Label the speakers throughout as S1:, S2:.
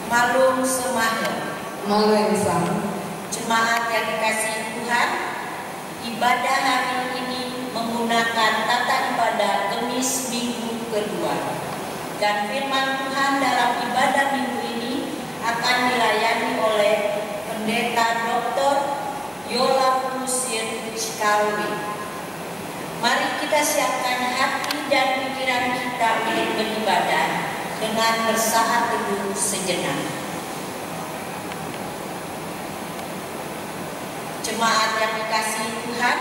S1: Malung Semahe.
S2: Malung Sang.
S1: Jemaat yang dikasihi Tuhan, ibadah hari ini menggunakan tata ibadah Kemis Minggu kedua. Dan firman Tuhan dalam ibadah minggu ini akan dilayani oleh Pendeta Dr. Yola Lusir Cikalwi. Mari kita siapkan hati dan pikiran kita untuk beribadah dengan bersaat teduh sejenak. Jemaat yang dikasihi Tuhan,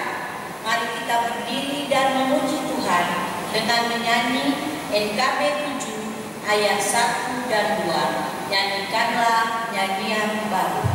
S1: mari kita berdiri dan memuji Tuhan dengan menyanyi NKB 7 ayat 1 dan 2. Nyanyikanlah nyanyian baru.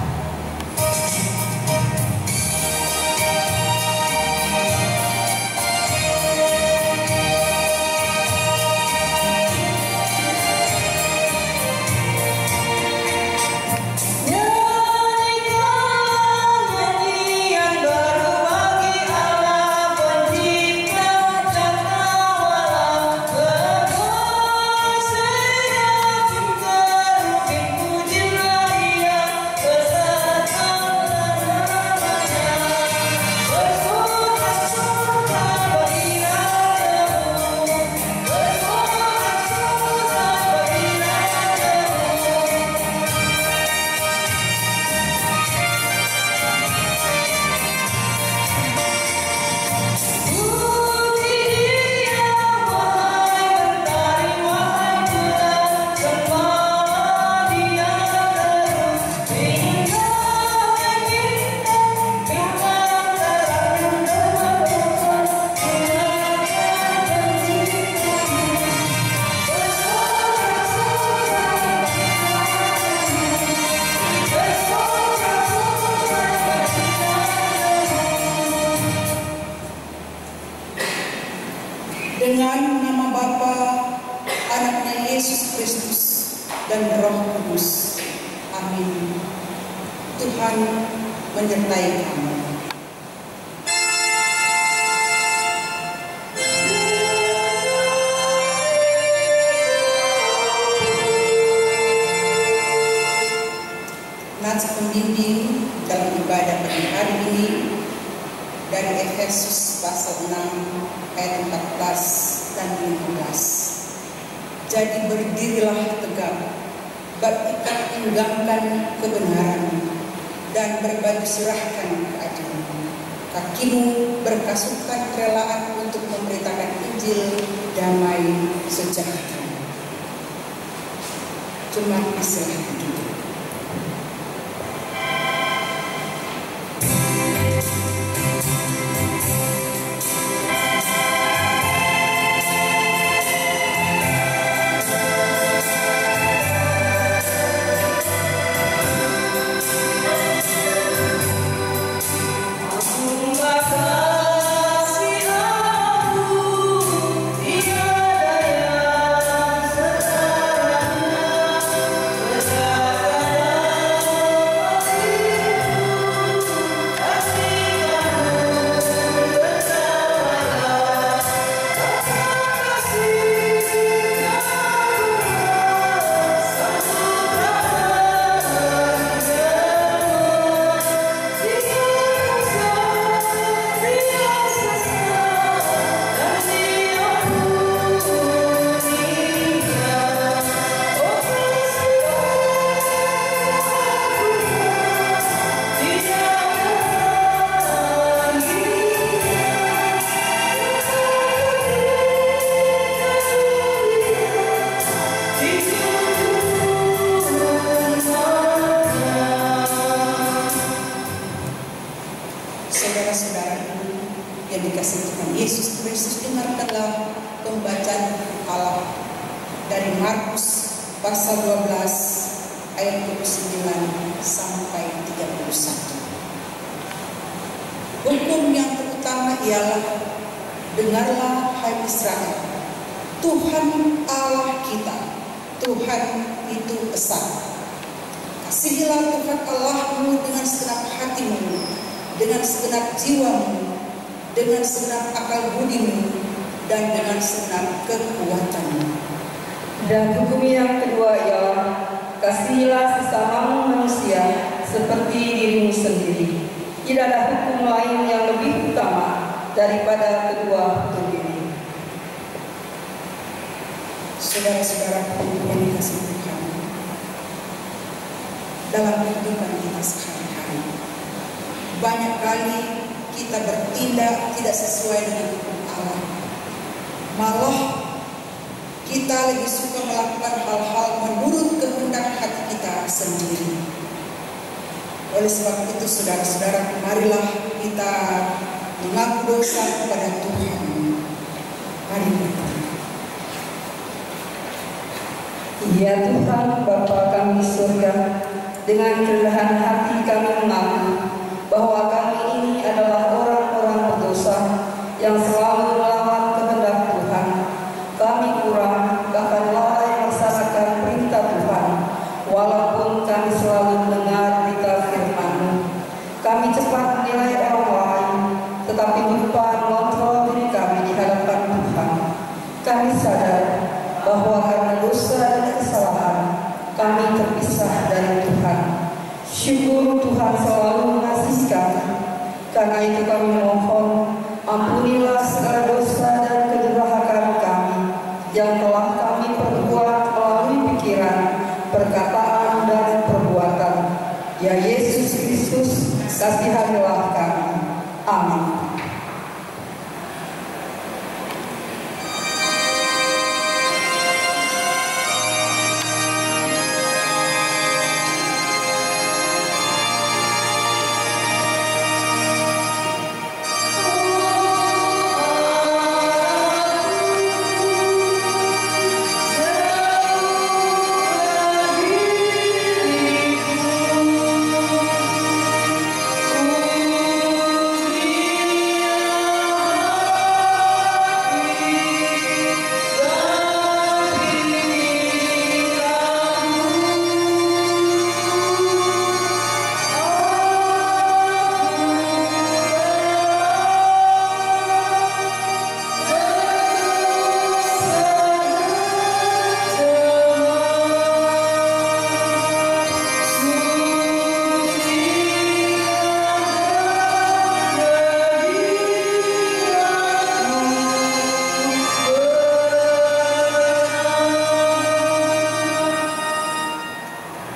S3: Dengan nama Bapa, Anaknya Yesus Kristus, dan Roh Kudus. Amin. Tuhan menyertai kamu. Nats pembimbing dalam ibadah pada hari ini dari Efesus pasal 6 ayat 14 dan 15. Jadi berdirilah tegak, baptikan pinggangkan kebenaran, dan berbaju serahkan keadilan. Kakimu berkasutkan kerelaan untuk memberitakan Injil damai sejahtera. Jemaat diserahkan dulu. Saudara-saudaraku yang dikasihi Tuhan Yesus Kristus, dengarkanlah pembacaan Allah dari Markus pasal 12 ayat 29 sampai 31. Hukum yang terutama ialah, dengarlah hai Israel, Tuhan Allah kita, Tuhan itu esa. Kasihilah Tuhan Allahmu dengan segenap hatimu, dengan segenap jiwamu, dengan segenap akal budimu, dan dengan segenap kekuatanmu.
S2: Dan hukum yang kedua ialah, kasihilah sesamamu manusia seperti dirimu sendiri. Tidak ada hukum lain yang lebih utama daripada kedua hukum ini.
S3: Saudara-saudaraku yang dikasihi Tuhan, dalam kehidupan kita sehari-hari, banyak kali kita bertindak tidak sesuai dengan hukum Allah. Malah kita lebih suka melakukan hal-hal menurut kehendak hati kita sendiri. Oleh sebab itu, saudara-saudara, marilah kita mengaku dosa kepada Tuhan. Mari berdoa.
S2: Ya Tuhan, Bapa kami di surga, dengan kerendahan hati kami mengaku bahwa kami ini adalah orang-orang berdosa yang selalu melawan kehendak Tuhan. Kami kurang, bahkan lalai melaksanakan perintah Tuhan, walaupun kami selalu mendengar berita firman-Mu. Kami cepat menilai orang lain, tetapi lupa mengontrol diri kami di hadapan Tuhan. Kami sadar bahwa karena dosa dan kesalahan kami terpisah dari Tuhan. Syukur Tuhan selalu mengasihi kami. Karena itu kami mohon, ampunilah segala dosa dan kedurhakaan kami yang telah kami perbuat melalui pikiran, perkataan, dan perbuatan. Ya Yesus Kristus, kasihanilah kami. Amin.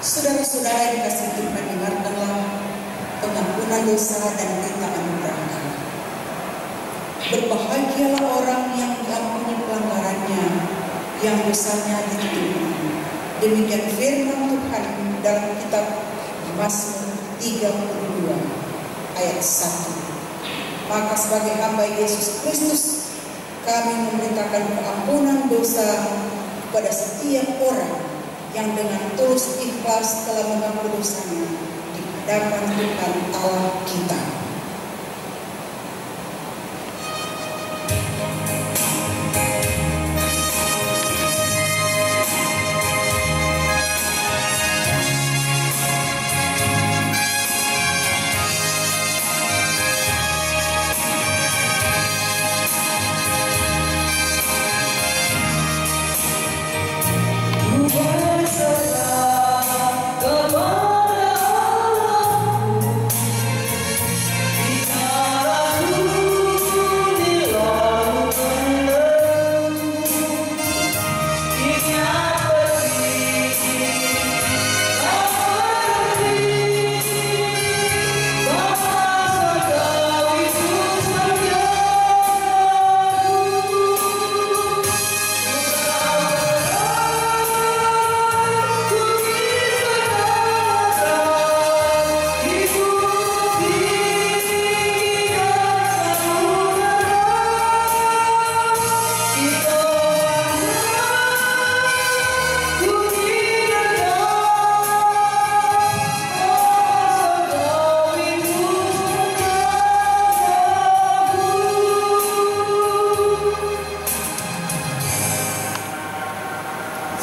S3: Saudara-saudara yang dikasihi Tuhan, dengarkanlah pengampunan dosa dan berita anugerah Allah. Berbahagialah orang yang diampuni pelanggarannya, yang dosanya ditutupi. Demikian firman Tuhan dalam kitab Mazmur 32 ayat 1. Maka sebagai hamba Yesus Kristus, kami memberitakan pengampunan dosa kepada setiap orang yang dengan tulus ikhlas telah mengaku dosanya di hadapan Tuhan Allah kita.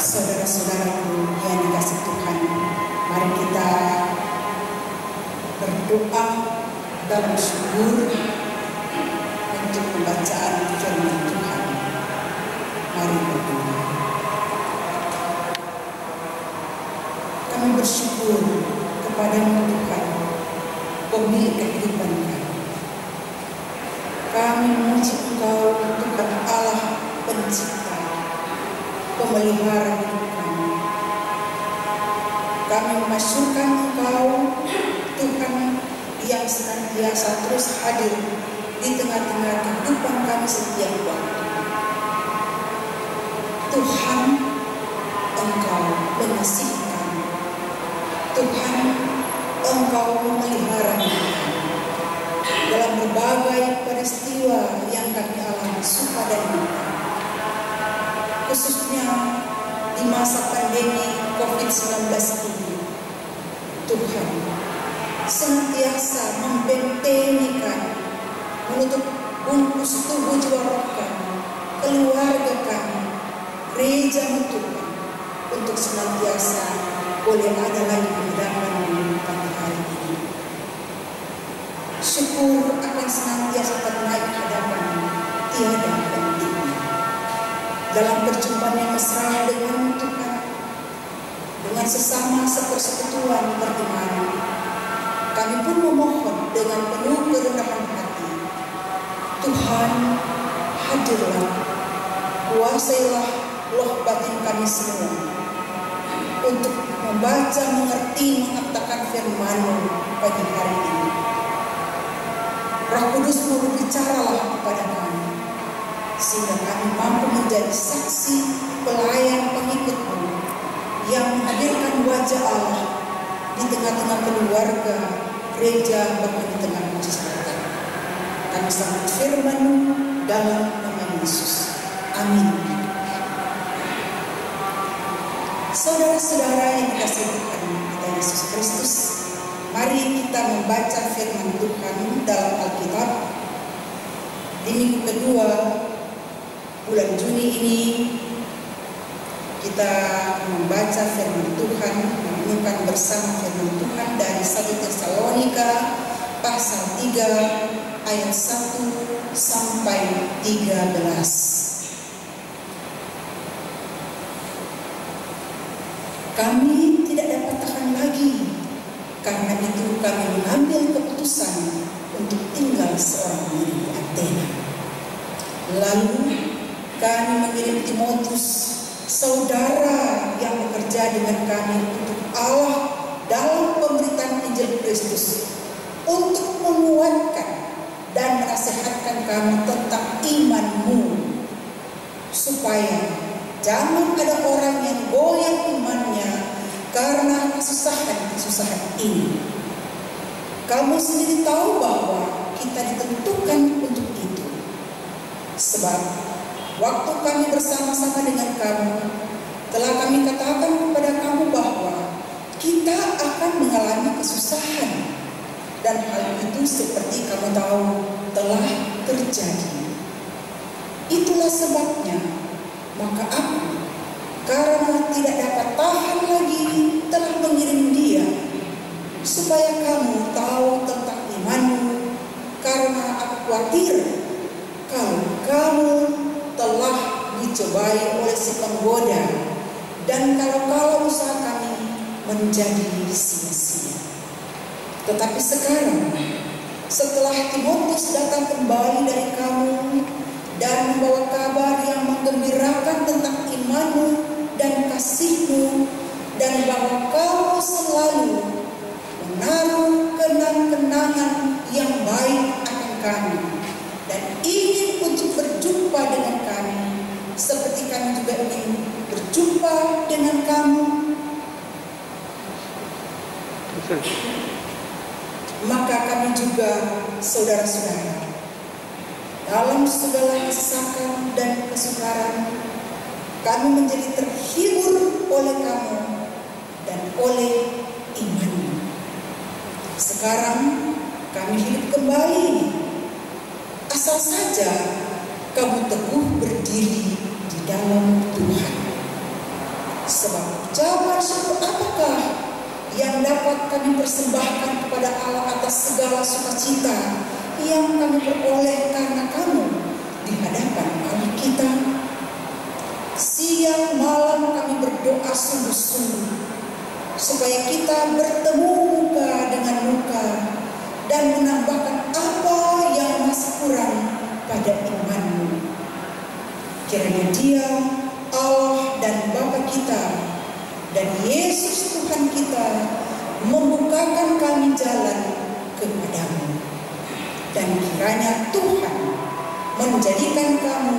S3: Saudara-saudaraku yang dikasihi Tuhan, mari kita berdoa dalam syukur untuk pembacaan firman Tuhan. Mari berdoa. bersyukur kepada-Mu Tuhan, pemilik kehidupan kami. Kami memuji Engkau Tuhan Allah pencipta, pemelihara hidup kami. Kami memasyurkan Engkau Tuhan yang senantiasa terus hadir di tengah-tengah kehidupan kami setiap waktu. Tuhan, Engkau mengasihi kami. Tuhan, Engkau memelihara kami dalam berbagai peristiwa yang kami alami suka dan duka, khususnya di masa pandemi COVID-19 ini. Tuhan senantiasa membentengi kami, menutup bungkus tubuh jiwa roh kami, keluarga kami, gereja Tuhan, untuk senantiasa boleh ada lagi di hadapan-Mu pada hari ini. Syukur akan senantiasa ternaik hadapan-Mu, tiada hentinya. Dalam perjumpaan yang mesra dengan Tuhan, dengan sesama sepersekutuan beriman, kami pun memohon dengan penuh kerendahan hati, Tuhan, hadirlah, kuasailah loh batin kami semua untuk membaca, mengerti, mengatakan firman-Mu pagi hari ini. Roh Kudus-Mu berbicaralah kepada kami, sehingga kami mampu menjadi saksi, pelayan, pengikut-Mu yang menghadirkan wajah Allah di tengah-tengah keluarga, gereja, bahkan di tengah mujizat. Kami sambut firman-Mu dalam nama Yesus. Amin. Saudara-saudara yang dikasihi Tuhan kita Yesus Kristus, mari kita membaca firman Tuhan dalam Alkitab di minggu kedua bulan Juni ini. Kita membaca firman Tuhan, merenungkan bersama firman Tuhan dari 1 Tesalonika pasal 3 ayat 1 sampai 13. Kami tidak dapat tahan lagi, karena itu kami mengambil keputusan untuk tinggal seorang diri di Athena. Lalu kami mengirim Timotius, saudara yang bekerja dengan kami untuk Allah dalam pemberitaan Injil Kristus, untuk menguatkan dan menasihatkan kami tentang iman-Mu, supaya jangan ada orang yang goyah imannya karena kesusahan-kesusahan ini. Kamu sendiri tahu bahwa kita ditentukan untuk itu. Sebab waktu kami bersama-sama dengan kamu, telah kami katakan kepada kamu bahwa kita akan mengalami kesusahan. Dan hal itu seperti kamu tahu telah terjadi. Itulah sebabnya maka aku, karena tidak dapat tahan lagi, telah mengirim dia, supaya kamu tahu tentang iman-Mu, karena aku khawatir kalau kamu telah dicobai oleh si penggoda, dan kalau usaha kami menjadi sia-sia. Tetapi sekarang, setelah Timotius datang kembali dari kamu dan membawa kabar yang menggembirakan tentang iman-Mu dan kasih-Mu, dan bahwa kamu selalu menaruh kenang-kenangan yang baik akan kami dan ingin untuk berjumpa dengan kami, seperti kami juga ingin berjumpa dengan kamu. Maka kami juga, saudara-saudara, dalam segala kesesakan dan kesukaran, kami menjadi terhibur oleh kamu dan oleh iman-Mu. Sekarang kami hidup kembali, asal saja kamu teguh berdiri di dalam Tuhan. Sebab ucapan syukur apakah yang dapat kami persembahkan kepada Allah atas segala sukacita yang kami peroleh karena kamu di hadapan Allah kita? Siang malam kami berdoa sungguh-sungguh supaya kita bertemu muka dengan muka dan menambahkan apa yang masih kurang pada imanmu. Kiranya Dia, Allah dan Bapa kita, dan Yesus Tuhan kita membukakan kami jalan kepadamu. Dan kiranya Tuhan menjadikan kami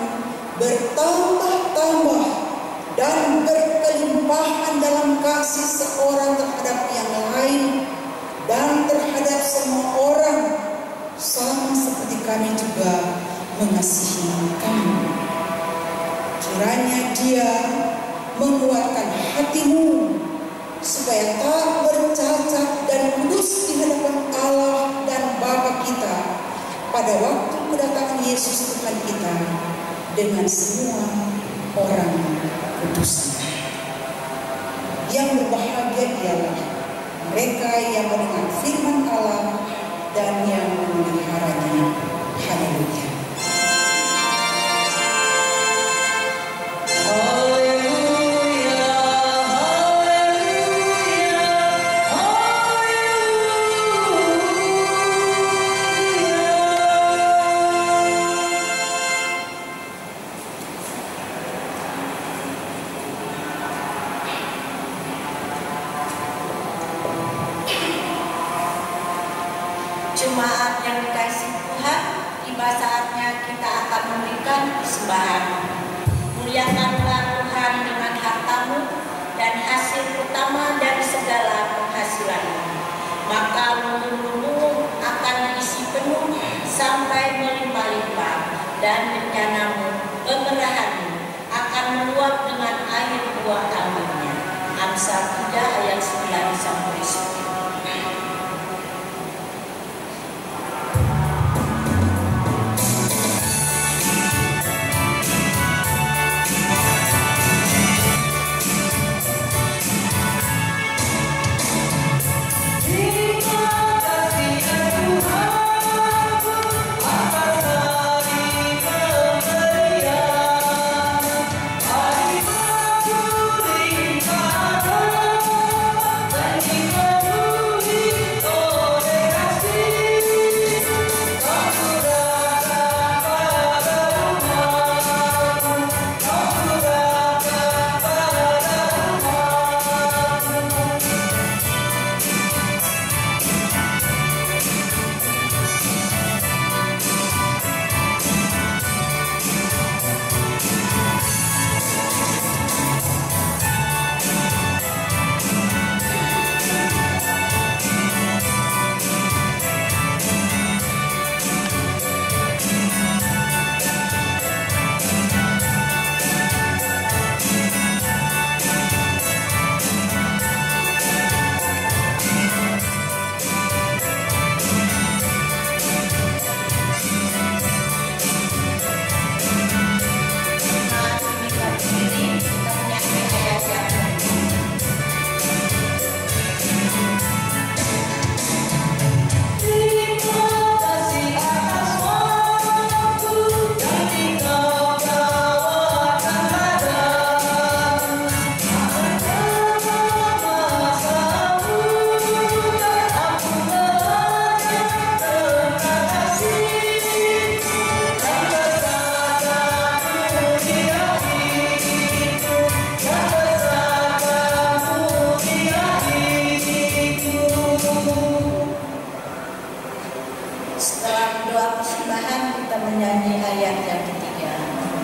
S3: bertambah-tambah dan berkelimpahan dalam kasih seorang terhadap yang lain dan terhadap semua orang, sama seperti kami juga mengasihi kamu. Kiranya Dia menguatkan hatimu supaya tak bercacat dan kudus di hadapan Allah dan Bapa kita pada waktu kedatangan Yesus Tuhan kita dengan semua orang kudus. Yang berbahagia ialah mereka yang mendengar firman Allah dan yang memeliharanya. Haleluya.
S1: Jemaat yang dikasihi Tuhan, tiba saatnya kita akan memberikan persembahan. Muliakanlah Tuhan dengan hartamu dan hasil utama dari segala penghasilanmu. Maka lumbung-lumbung akan diisi penuh sampai melimpah-limpah, dan bencanamu, pemerahanmu akan meluap dengan air buah anggunnya. Amsal 3 ayat 9 sampai 10.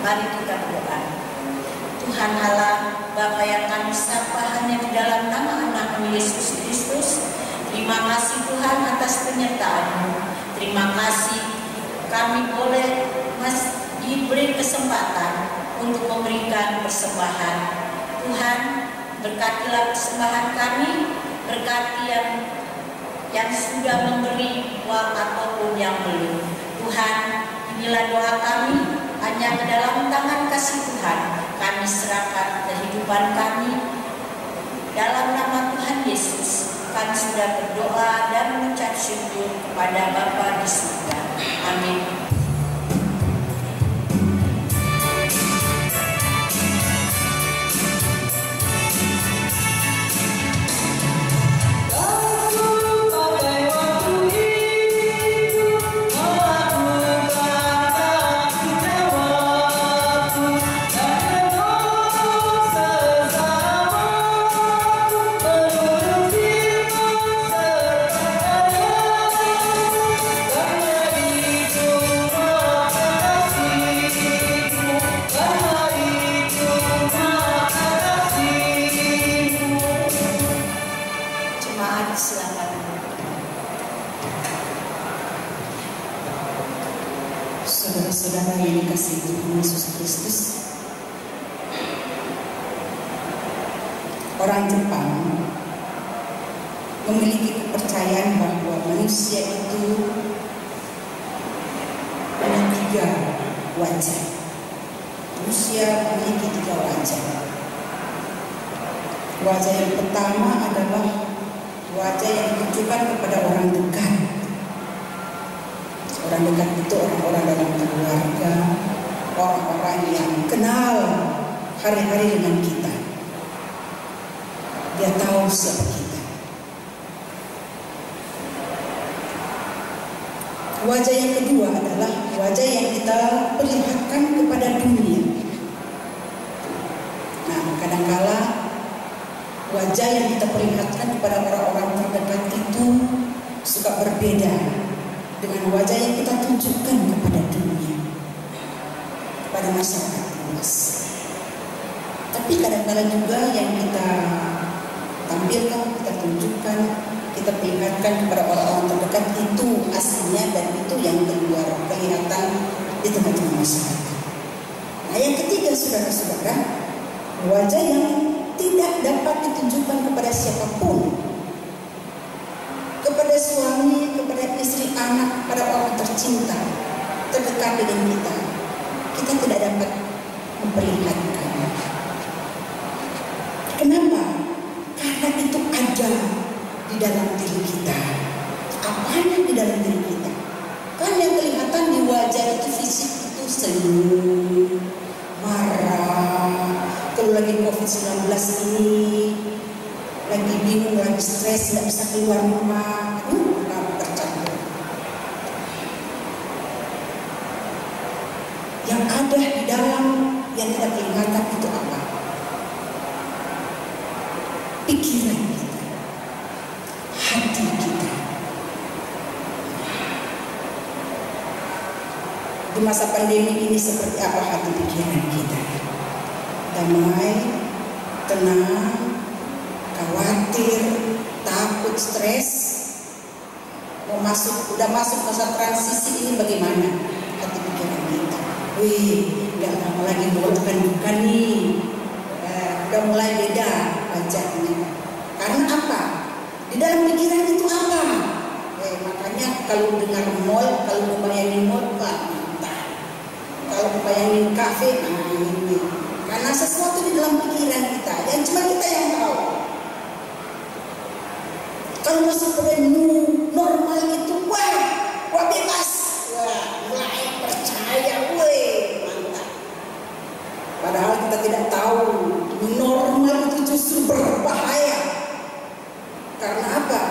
S1: Mari kita berdoa. Tuhan Allah, Bapa yang kami sapa hanya di dalam nama anak-Mu Yesus Kristus, terima kasih Tuhan atas penyertaan-Mu. Terima kasih kami boleh diberi kesempatan untuk memberikan persembahan. Tuhan, berkatilah persembahan kami, berkati yang sudah memberi uang ataupun yang belum. Tuhan, inilah doa kami, hanya ke dalam tangan kasih Tuhan kami serahkan kehidupan kami. Dalam nama Tuhan Yesus kami sudah berdoa dan mengucap syukur kepada Bapa di surga. Amin.
S3: Tuhan Yesus Kristus. Orang Jepang memiliki kepercayaan bahwa manusia itu punya 3 wajah. Manusia memiliki 3 wajah. Wajah yang pertama adalah wajah yang ditujukan kepada orang dekat. Orang dekat itu orang-orang dalam keluarga, orang-orang yang kenal hari-hari dengan kita. Dia tahu siapa kita. Wajah yang kedua adalah wajah yang kita perlihatkan kepada dunia. Nah, kadangkala wajah yang kita perlihatkan kepada orang-orang terdekat itu suka berbeda dengan wajah yang kita tunjukkan kepada dunia, kepada masyarakat luas. Tapi kadang-kadang juga yang kita tampilkan, kita tunjukkan, kita perlihatkan kepada orang-orang terdekat itu aslinya dan itu yang keluar kelihatan di tengah-tengah masyarakat. Nah, yang ketiga, saudara-saudara, wajah yang tidak dapat ditunjukkan kepada siapapun, kepada suami, kepada istri, anak, kepada orang tercinta terdekat dengan kita. Kita tidak dapat memperlihatkan. Kenapa? Karena itu ada di dalam diri kita. Apanya di dalam diri kita? Kan yang kelihatan di wajah itu fisik itu senyum, marah. Kalau lagi COVID-19 ini, lagi bingung, lagi stres, tidak bisa keluar rumah, tercampur. Yang ada di dalam yang tidak kelihatan itu apa? Pikiran kita, hati kita. Di masa pandemi ini seperti apa hati pikiran kita? Damai, tenang, khawatir, takut, stres. Udah masuk masa transisi ini bagaimana hati pikiran kita? Wih, nggak lama lagi bukan nih. Udah mulai beda wajahnya. Karena apa? Di dalam pikiran itu apa? Makanya kalau dengar mall, kalau membayangin mall, kalau membayangin kafe, ini. Karena sesuatu di dalam pikiran kita yang cuma kita yang tahu. Kalau masuk pada normal itu, wah bebas, wah mulai percaya, mantap. Padahal kita tidak tahu normal itu justru berbahaya. Karena apa?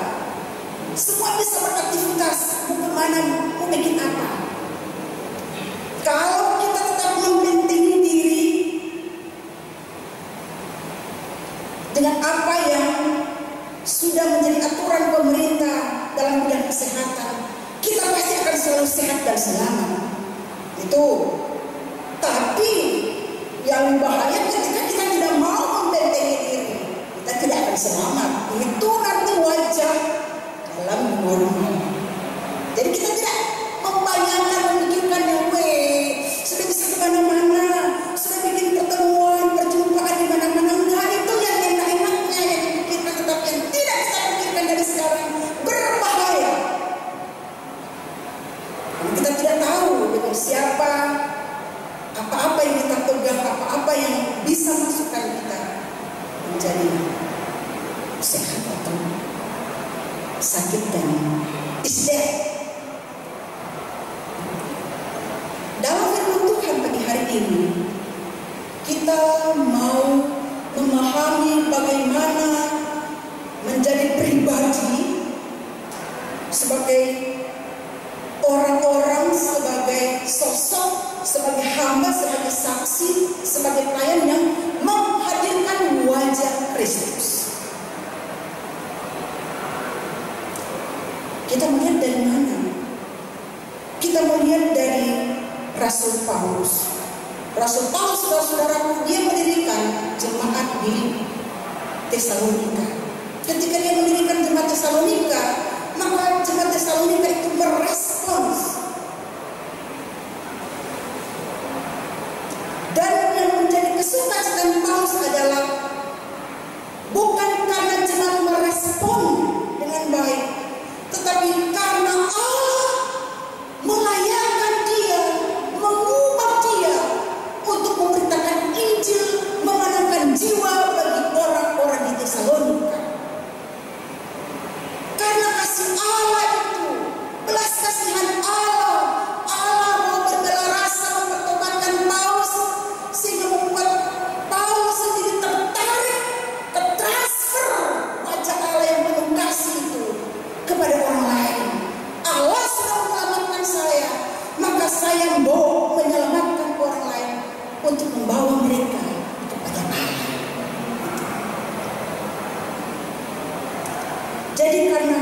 S3: Semua bisa beraktivitas, mau kemana, mau bikin apa. Kalau kita tetap membentengi diri dengan apa yang sudah menjadi aturan pemerintah dalam bidang kesehatan, kita pasti akan selalu sehat dan selamat. Itu. Tapi yang bahaya ketika kita tidak mau membentengi diri, kita tidak akan selamat. Itu nanti wajah dalam normal. Jadi kita tidak membayangkan, memikirkan yang sudah bisa kemana-mana, sudah bikin pertemuan, perjumpaan di mana-mana. Enggak, itu yang enak-enaknya yang dipikirkan, tetapi yang tidak kita pikirkan dari sekarang berbahaya. Kita tidak tahu dengan siapa, apa-apa yang kita pegang, apa-apa yang bisa masukkan kita menjadi sehat atau sakit dan istirahat. Dalam firman Tuhan pagi hari ini, kita mau memahami bagaimana menjadi pribadi sebagai orang-orang, sebagai sosok, sebagai hamba, sebagai saksi, sebagai pelayan yang menghadirkan wajah Kristus. Kita melihat dari mana? Kita melihat dari Rasul Paulus. Rasul Paulus, saudara-saudara, dia mendirikan jemaat di Tesalonika. Ketika dia mendirikan jemaat Tesalonika, maka jemaat Tesalonika itu merespons sukacita Paulus adalah bukan karena cuma merespon dengan baik, tetapi karena Allah melayakkan dia, mengubah dia untuk memberitakan Injil, memenangkan jiwa bagi orang-orang di Tesalonika. Karena kasih Allah itu, belas kasihan Allah, Allah mau berbela rasa mempertobatkan Paulus, sehingga membuat Paulus sendiri tertarik ke transfer wajah Allah yang penuh kasih itu kepada orang lain. Allah sudah menyelamatkan saya, maka saya mau menyelamatkan orang lain untuk membawa mereka kepada Allah. Jadi karena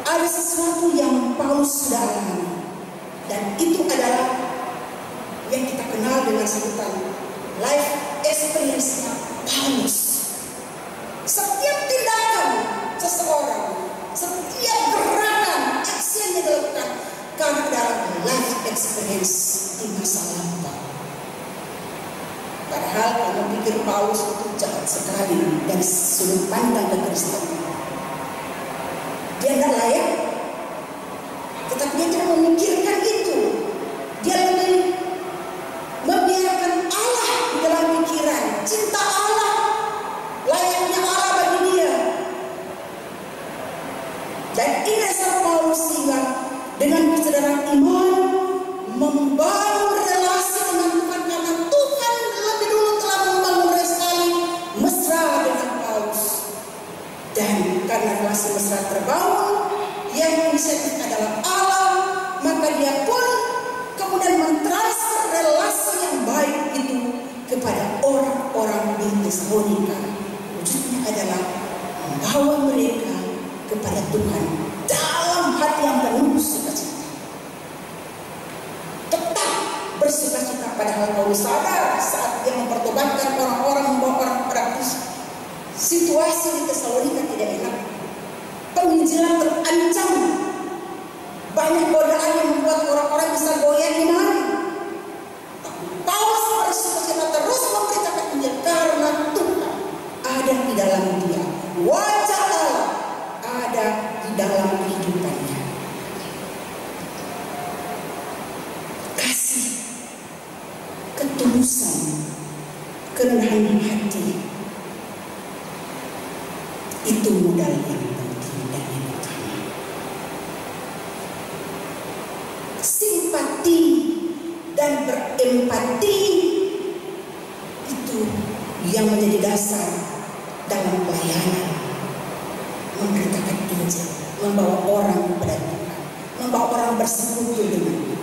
S3: ada sesuatu yang Paulus sudah alami, dan itu adalah yang kita kenal dengan sebutan life experience-nya Paulus. Setiap tindakan seseorang, setiap gerakan, action yang dilakukan karena dalam life experience di masa lampau. Padahal kalau pikir Paulus itu jahat sekali dari sudut pandang kekristenan. Dia tidak layak, tetapi dia tidak memikirkan itu. Dia lebih membiarkan Allah di dalam pikiran, cinta Allah, layaknya Allah bagi dia. Dan ini dasar Paulus sehingga dengan kesadaran iman membangun relasi dengan Tuhan, karena Tuhan lebih dulu telah membangun relasi mesra dengan Paulus. Dan karena relasi mesra terbangun, yang inisiatif adalah Allah, maka dia pun kemudian mentransfer relasi yang baik itu kepada orang-orang di Tesalonika. Wujudnya adalah membawa mereka kepada Tuhan dalam hati yang penuh sukacita. Tetap bersukacita, padahal Paulus sadar saat dia mempertobatkan orang-orang, membawa orang pada Kristus, situasi di Tesalonika tidak enak. Penginjilan terancam. Banyak godaan yang membuat orang-orang bisa goyah iman. Paulus bersukacita terus memberitakan Injil karena Tuhan ada di dalam dia. Wajah Allah ada di dalam kehidupannya. Kasih, ketulusan, kerendahan hati, itu modal yang penting dan yang utama. Simpati dan berempati itu yang menjadi dasar dalam pelayanan, memberitakan Injil, membawa orang kepada Tuhan, membawa orang bersekutu dengan Tuhan,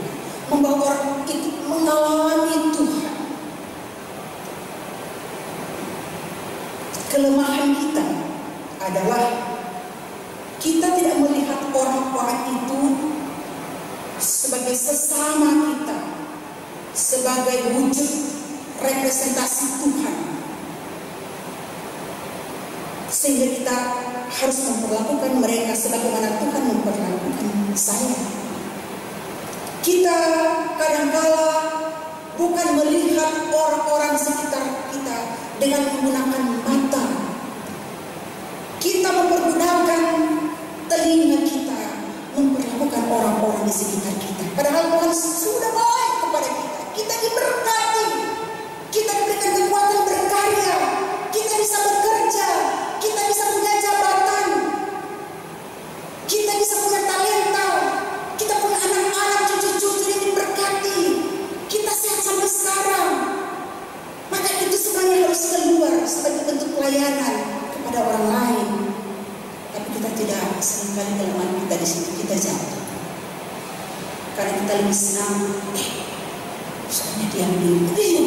S3: membawa orang itu mengalami Tuhan. Kelemahan kita adalah kita tidak melihat orang-orang itu sebagai sesama kita, sebagai wujud representasi Tuhan, sehingga kita harus memperlakukan mereka sebagaimana Tuhan memperlakukan saya. Kita kadang-kala bukan melihat orang-orang sekitar kita dengan menggunakan mata. Kita mempergunakan telinga kita memperlakukan orang-orang di sekitar kita. Padahal Tuhan sudah baik kepada kita. Kita diberkati. Kita diberikan kekuatan berkarya. Kita bisa bekerja. Kita bisa punya jabatan. Kita bisa punya talenta. Kita punya anak-anak, cucu-cucu yang diberkati. Kita sehat sampai sekarang. Maka itu semuanya harus keluar sebagai bentuk pelayanan kepada orang lain. Tapi kita tidak, seringkali kelemahan kita di situ, kita jatuh. Karena kita lebih senang, soalnya dia begini,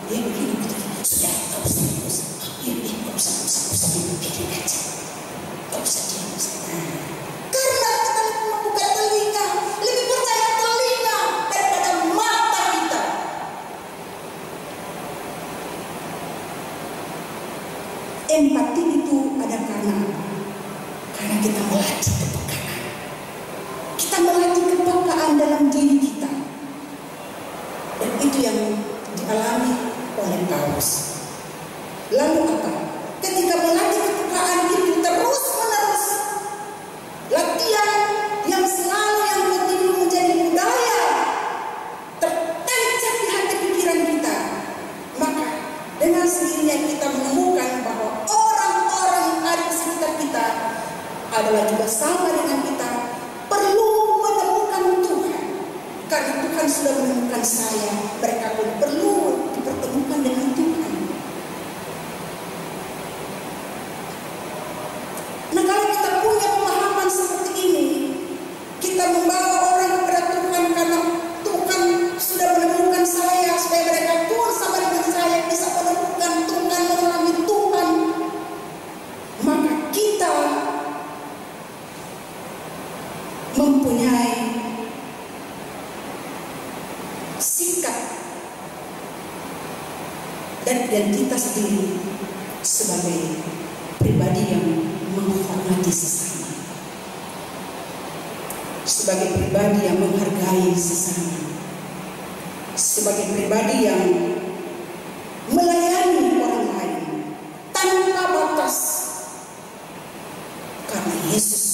S3: dia begini, sudah, gak usah, gak usah, bikin aja, gak usah dia, karena kita membuka telinga, lebih percaya telinga daripada mata kita. Empati itu ada karena kita melatih kepekaan. Kita melatih kepekaan dalam diri kita. Dan itu yang dialami oleh Paulus. Lalu apa? Ketika melatih kepekaan itu terus menerus, latihan yang selalu yang kontinu menjadi budaya tertancap di hati pikiran kita, maka dengan sendirinya kita menemukan bahwa orang-orang yang ada di sekitar kita adalah juga sama dengan kita, perlu menemukan Tuhan. Karena Tuhan sudah menemukan saya, mereka pun perlu dipertemukan dengan Tuhan. Nah, kalau kita punya pemahaman seperti ini, kita membawa orang kepada Tuhan karena Tuhan sudah menemukan saya, supaya mereka pun sama dengan saya bisa menemukan Tuhan, mengalami Tuhan. Maka kita mempunyai sikap dan identitas diri sebagai pribadi yang menghormati sesama, sebagai pribadi yang menghargai sesama, sebagai pribadi yang melayani orang lain tanpa batas, karena Yesus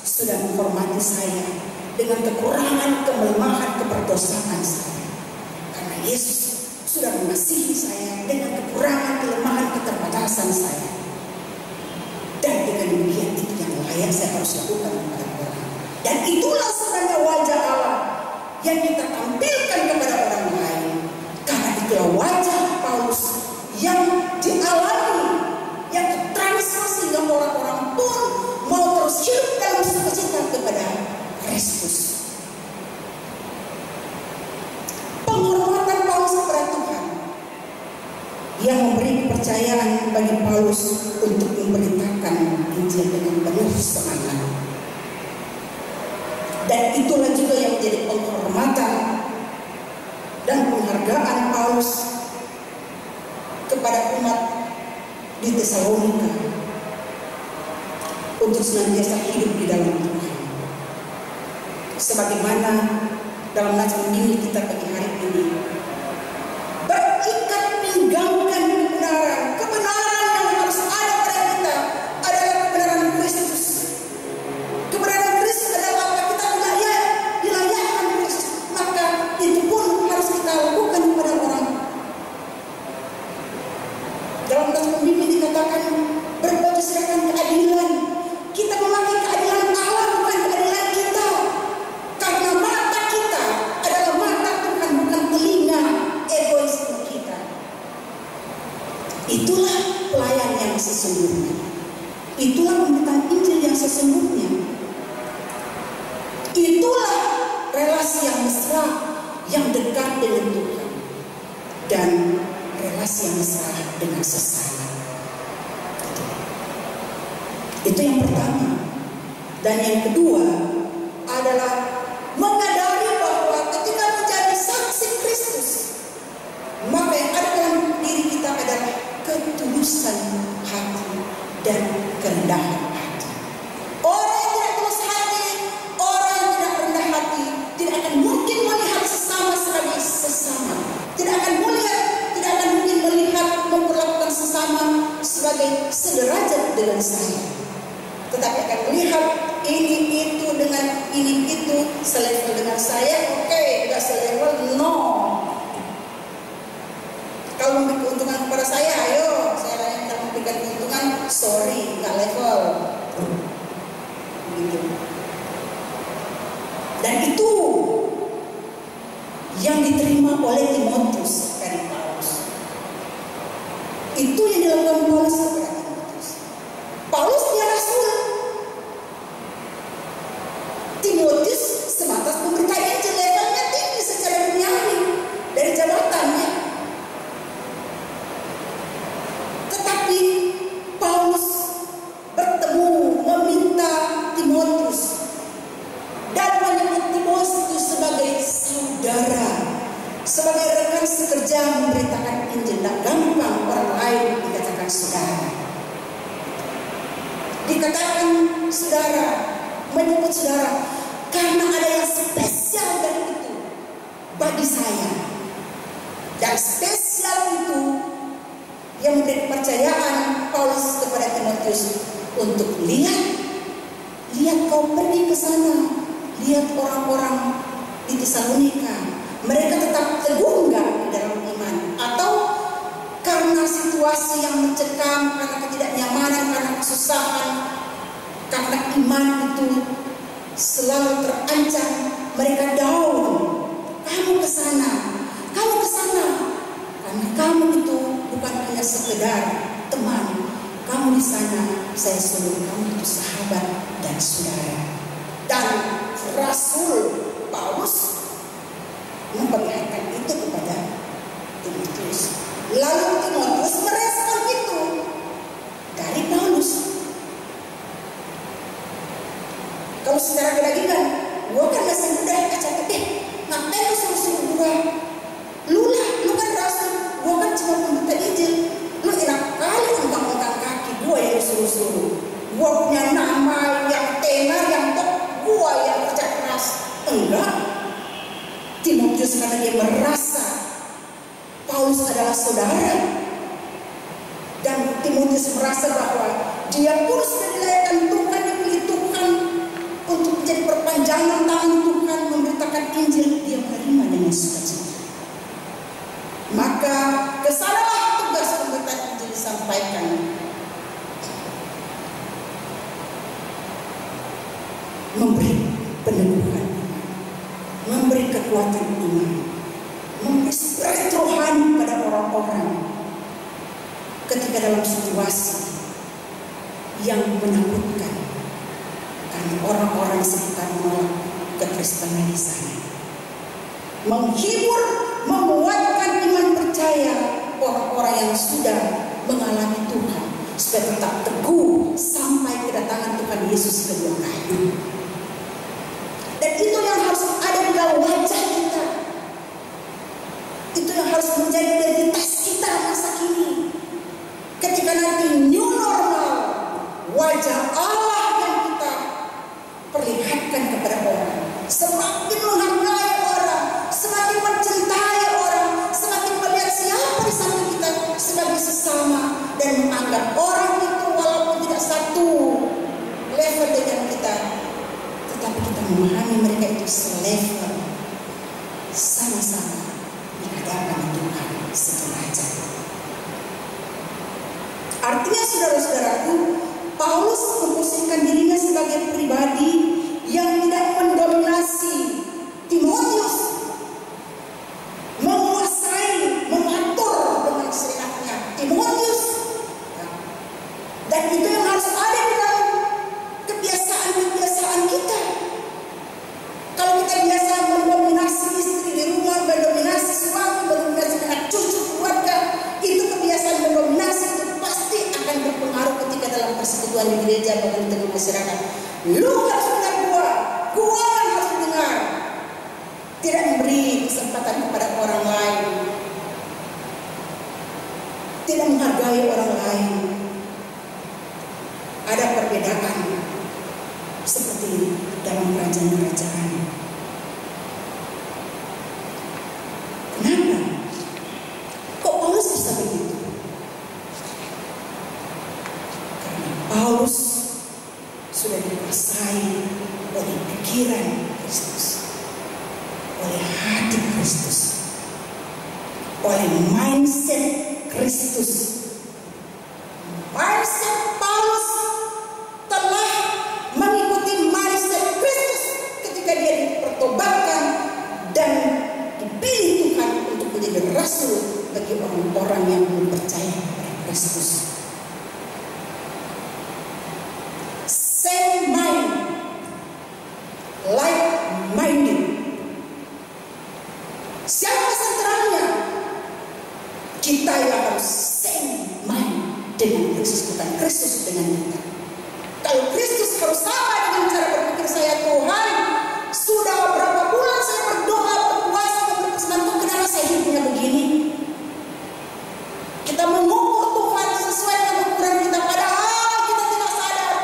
S3: sudah menghormati saya dengan kekurangan, kelemahan, keberdosaan saya. Karena Yesus sudah mengasihi saya dengan kekurangan, kelemahan, keterbatasan saya. Dan dengan demikian itu yang layak saya harus lakukan kepada orang. Dan itulah sebenarnya wajah Allah yang kita tampilkan kepada orang lain. Karena itulah wajah Paulus yang dialami, yang tertransformasi, yang orang-orang pun mau terus hidup dalam sukacita kepada Kristus. Penghormatan Paulus kepada Tuhan yang memberi kepercayaan bagi Paulus untuk memberitakan Injil dengan penuh semangat. Dan itulah juga yang menjadi penghormatan dan penghargaan Paulus kepada umat di Tesalonika untuk senantiasa hidup di dalam Tuhan. Sebagaimana dalam nasihat ini kita pagi hari ini, berikat pinggangkan kebenaran yang harus ada pada kita adalah kebenaran Kristus. Kebenaran Kristus adalah apa? Kita dilayakkan Kristus, maka itu pun harus kita lakukan kepada orang. Dalam nasihat ini dikatakan berbagi serahkan keadilan. Kita memakai keadilan Allah, bukan keadilan kita. Karena mata kita adalah mata Tuhan, bukan telinga egoisme kita. Itulah pelayan yang sesungguhnya. Itulah pemberitaan Injil yang sesungguhnya. Itulah relasi yang mesra, yang dekat dengan Tuhan. Dan relasi yang mesra dengan sesama. Itu yang pertama. Dan yang kedua adalah menyadari bahwa ketika menjadi saksi Kristus, maka yang ada dalam diri kita adalah ketulusan hati dan kerendahan hati. Orang yang tidak tulus hati, orang yang tidak rendah hati, tidak akan mungkin melihat sesama sebagai sesama. Tidak akan mungkin melihat memperlakukan sesama sebagai sederajat dengan saya. Tetapi akan melihat ini itu dengan ini itu selevel dengan saya, oke, enggak selevel, no. Kalau memberi keuntungan kepada saya, ayo, saya yang memberikan keuntungan, sorry, enggak level. Begitu. Dan itu yang diterima oleh Timotius dari Paulus. Itu yang dilakukan Paulus kepada Timotius. Paulus dia rasul. Timotius sebatas pemberita Injil, levelnya tinggi secara duniawi dari jabatannya. Tetapi Paulus bertemu, meminta Timotius dan menyebut Timotius itu sebagai saudara, sebagai rekan sekerja memberitakan Injil. Tak gampang orang lain dikatakan saudara. Dikatakan saudara, menyebut saudara, karena ada yang spesial dari itu bagi saya. Dan spesial itu untuk lihat kau pergi ke sana, lihat orang-orang di Tesalonika, mereka tetap teguh enggak di dalam iman, atau karena situasi yang mencekam, karena ketidaknyamanan, karena kesusahan, karena iman itu selalu terancam, mereka down. Kamu ke sana, karena kamu itu bukan hanya sekedar teman, kamu di sana saya suruh kamu itu sahabat dan saudara. Dan Rasul Paulus memperlihatkan itu kepada Timotius. Lalu Timotius merespon itu dari Paulus. Kalau secara kedagingan, gua kan masih muda, kacau ngapain lu suruh gua? Lu kan rasul, gua kan cuma meminta izin. Lu enak kali ungkang-ungkang kaki gua yang suruh-suruh. Gua punya nama yang tenar, yang top, gua yang kerja keras. Enggak. Timotius karena dia merasa Paulus adalah saudara, dan Timotius merasa bahwa dia pun sudah dilayakkan Tuhan, dipilih Tuhan untuk menjadi perpanjangan tangan Tuhan memberitakan Injil, dia menerima dengan sukacita. Maka kesanalah tugas pemberitaan Injil disampaikan. Memberi peneguhan, memberi kekuatan iman, memberi spirit rohani pada orang-orang ketika dalam situasi yang menakutkan, karena orang-orang sekitar menolak kekristenan di sana. Menghibur, menguatkan iman percaya orang-orang yang sudah mengalami Tuhan supaya tetap teguh sampai kedatangan Tuhan Yesus kedua kali. Dan itu yang harus ada di dalam wajah kita. Itu yang harus menjadi identitas kita masa kini. Ketika nanti new normal, wajah Allah yang kita perlihatkan kepada orang, semakin menghargai orang, semakin mencintai orang, semakin melihat siapa di samping kita sebagai sesama, dan menganggap orang itu walaupun tidak satu level dengan kita, tetapi kita memahami mereka itu selevel, sama-sama di hadapan Tuhan sederajat. Artinya saudara-saudaraku, Paulus memposisikan dirinya sebagai pribadi yang tidak mendominasi Timotius, menguasai, mengatur dengan seenaknya Timotius. Dan itu yang harus ada di dalam kebiasaan kita. Kalau kita biasa mendominasi istri di rumah, mendominasi suami, mendominasi anak cucu keluarga, itu kebiasaan mendominasi itu pasti akan berpengaruh ketika dalam persekutuan di gereja maupun di tengah masyarakat. Lu harus dengar gua yang harus dengar. Tidak memberi kesempatan kepada orang lain, tidak menghargai orang lain. Ada perbedaan seperti dalam kerajaan-kerajaan. Kenapa? Kok Paulus bisa begitu? Karena Paulus sudah dikuasai oleh pikiran Kristus, oleh hati Kristus, oleh mindset Kristus. Mindset Paulus telah mengikuti mindset Kristus ketika dia dipertobatkan dan dipilih Tuhan untuk menjadi rasul bagi orang-orang yang percaya kepada Kristus. Same mind, like minded. Siapa sentralnya? Kita yang harus same mind dengan Kristus, bukan Kristus dengan kita. Kalau Kristus harus sama dengan cara berpikir saya, Tuhan, sudah berapa bulan saya berdoa, berpuasa, berkesenangan, kenapa saya hidupnya begini? Kita mengukur Tuhan sesuai dengan ukuran kita, padahal kita tidak sadar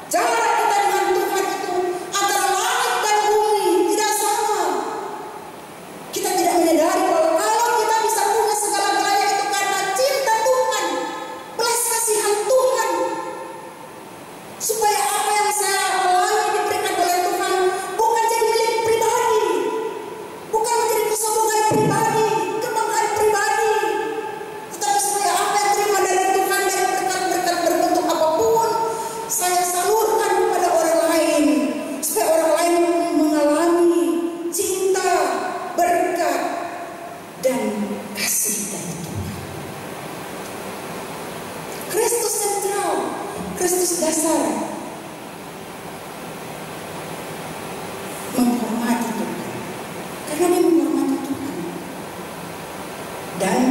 S3: cara kita dengan Tuhan itu antara langit dan bumi tidak sama. Kita tidak menyadari bahwa kalau kita bisa punya segala-galanya itu karena cinta Tuhan, belas kasihan Tuhan. dan kasih dari Tuhan. Kristus sentral, Kristus dasar, menghormati Tuhan karena dia menghormati Tuhan. Dan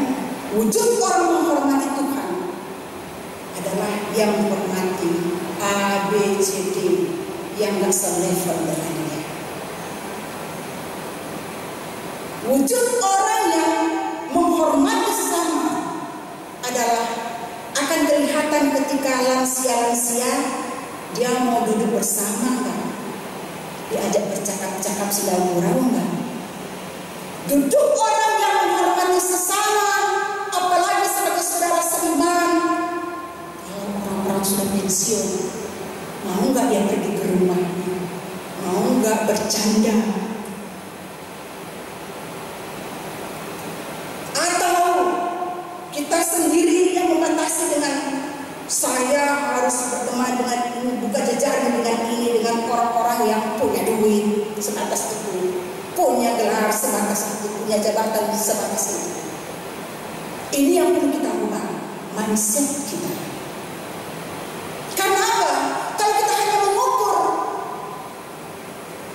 S3: wujud orang menghormati Tuhan adalah yang menghormati A, B, C, D yang gak selevel dengan dia. Wujud orang yang menghormati sesama adalah akan kelihatan ketika lansia-lansia dia mau duduk bersama enggak, diajak bercakap-cakap sedang gurau enggak. Duduk orang yang menghormati sesama, apalagi sebagai saudara seiman. Kalau orang-orang sudah pensiun, mau enggak dia pergi ke rumahnya, mau enggak bercanda, atau kita sendiri yang membatasi dengan saya harus berteman dengan ini, buka jejaring dengan ini, dengan orang-orang yang punya duit sebatas itu, punya gelar sebatas itu, punya jabatan sebatas itu. Ini yang perlu kita ubah mindset kita. Karena apa? Kalau kita hanya mengukur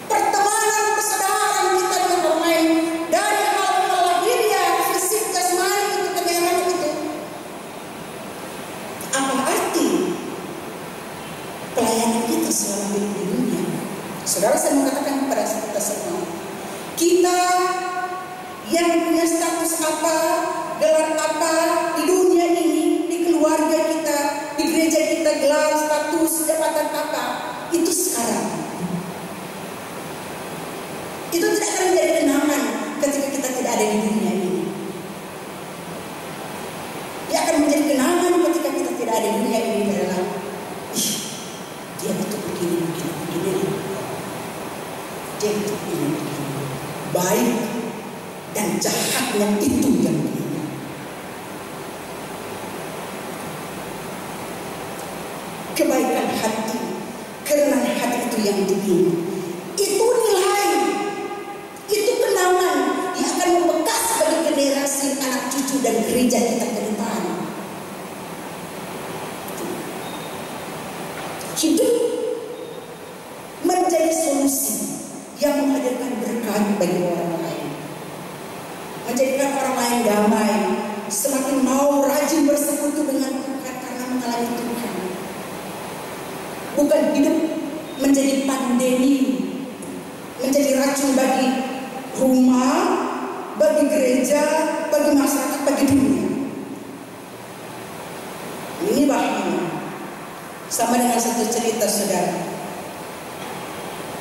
S3: pertemanan, persaudaraan kita dengan orang lain dari hal-hal lahiriah, fisik, jasmani, itu kebenaran itu, apa arti pelayanan kita selama hidup di dunia? Saudara, saya mau katakan kepada kita semua, kita yang punya status apa, gelar apa di dunia ini, di keluarga kita, di gereja kita, gelar, status, jabatan apa, itu sekarang. Itu tidak akan menjadi kenangan ketika kita tidak ada di dunia ini. Dia akan menjadi kenangan ketika kita tidak ada di dunia ini adalah, dia itu begini. Dia itu begini. Baik dan jahatnya itu yang begini. Kebaikan hati, kerendahan hati itu yang begini. Itu nilai, itu kenangan yang akan membekas bagi generasi anak cucu dan gereja kita ke depan. Hidup menjadi solusi yang menghadirkan berkat bagi orang lain, menjadikan orang lain damai, semakin mau rajin bersekutu dengan Tuhan karena mengalami Tuhan. Bukan hidup menjadi pandemi, menjadi racun bagi rumah, bagi gereja, bagi masyarakat, bagi dunia. Ini bahayanya. Sama dengan satu cerita, saudara.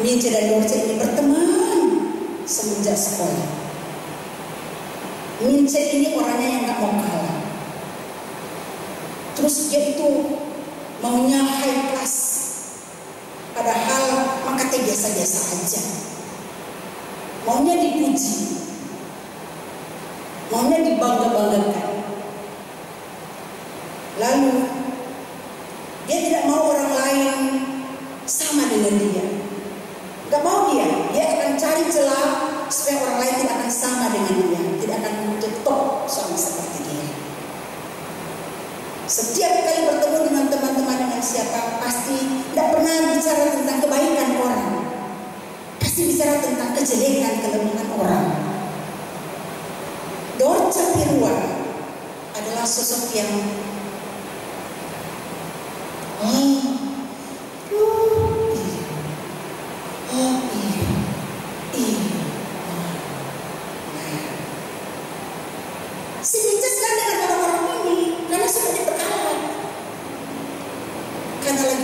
S3: Mince dan Dorce ini berteman semenjak sekolah. Mince ini orangnya yang gak mau kalah. Terus dia itu maunya high class, padahal makanya biasa-biasa aja. Maunya dipuji, maunya dibangga-banggakan. Lalu dia tidak mau orang lain sama dengan dia. Gak mau dia akan cari celah supaya orang lain tidak akan sama dengan dia, tidak akan mencetok sama seperti dia. Setiap kali bertemu dengan teman-teman dengan siapa, pasti tidak pernah bicara tentang kebaikan orang, pasti bicara tentang kejelekan, kelemahan orang. Dorce Pirua adalah sosok yang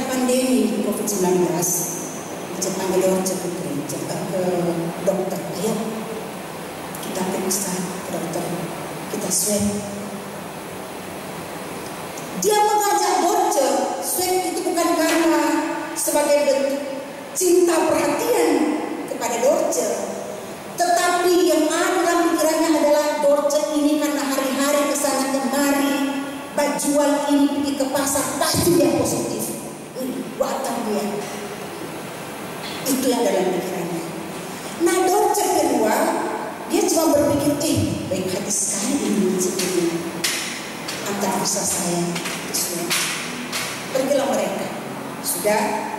S3: pandemi COVID-19, Mince panggil Dorce ke gereja, ke dokter. Ayo kita periksa ke dokter, kita swab. Dia mengajak Dorce swab itu bukan karena sebagai bentuk cinta perhatian kepada Dorce, tetapi yang ada dalam pikirannya adalah Dorce ini karena hari-hari kesana kemari, bajuan ini pergi ke pasar, pasti dia positif. Buatan dia. Itu yang dalam pikirannya. Nah, Dorce Pirua, dia cuma berpikir, baik hati sudah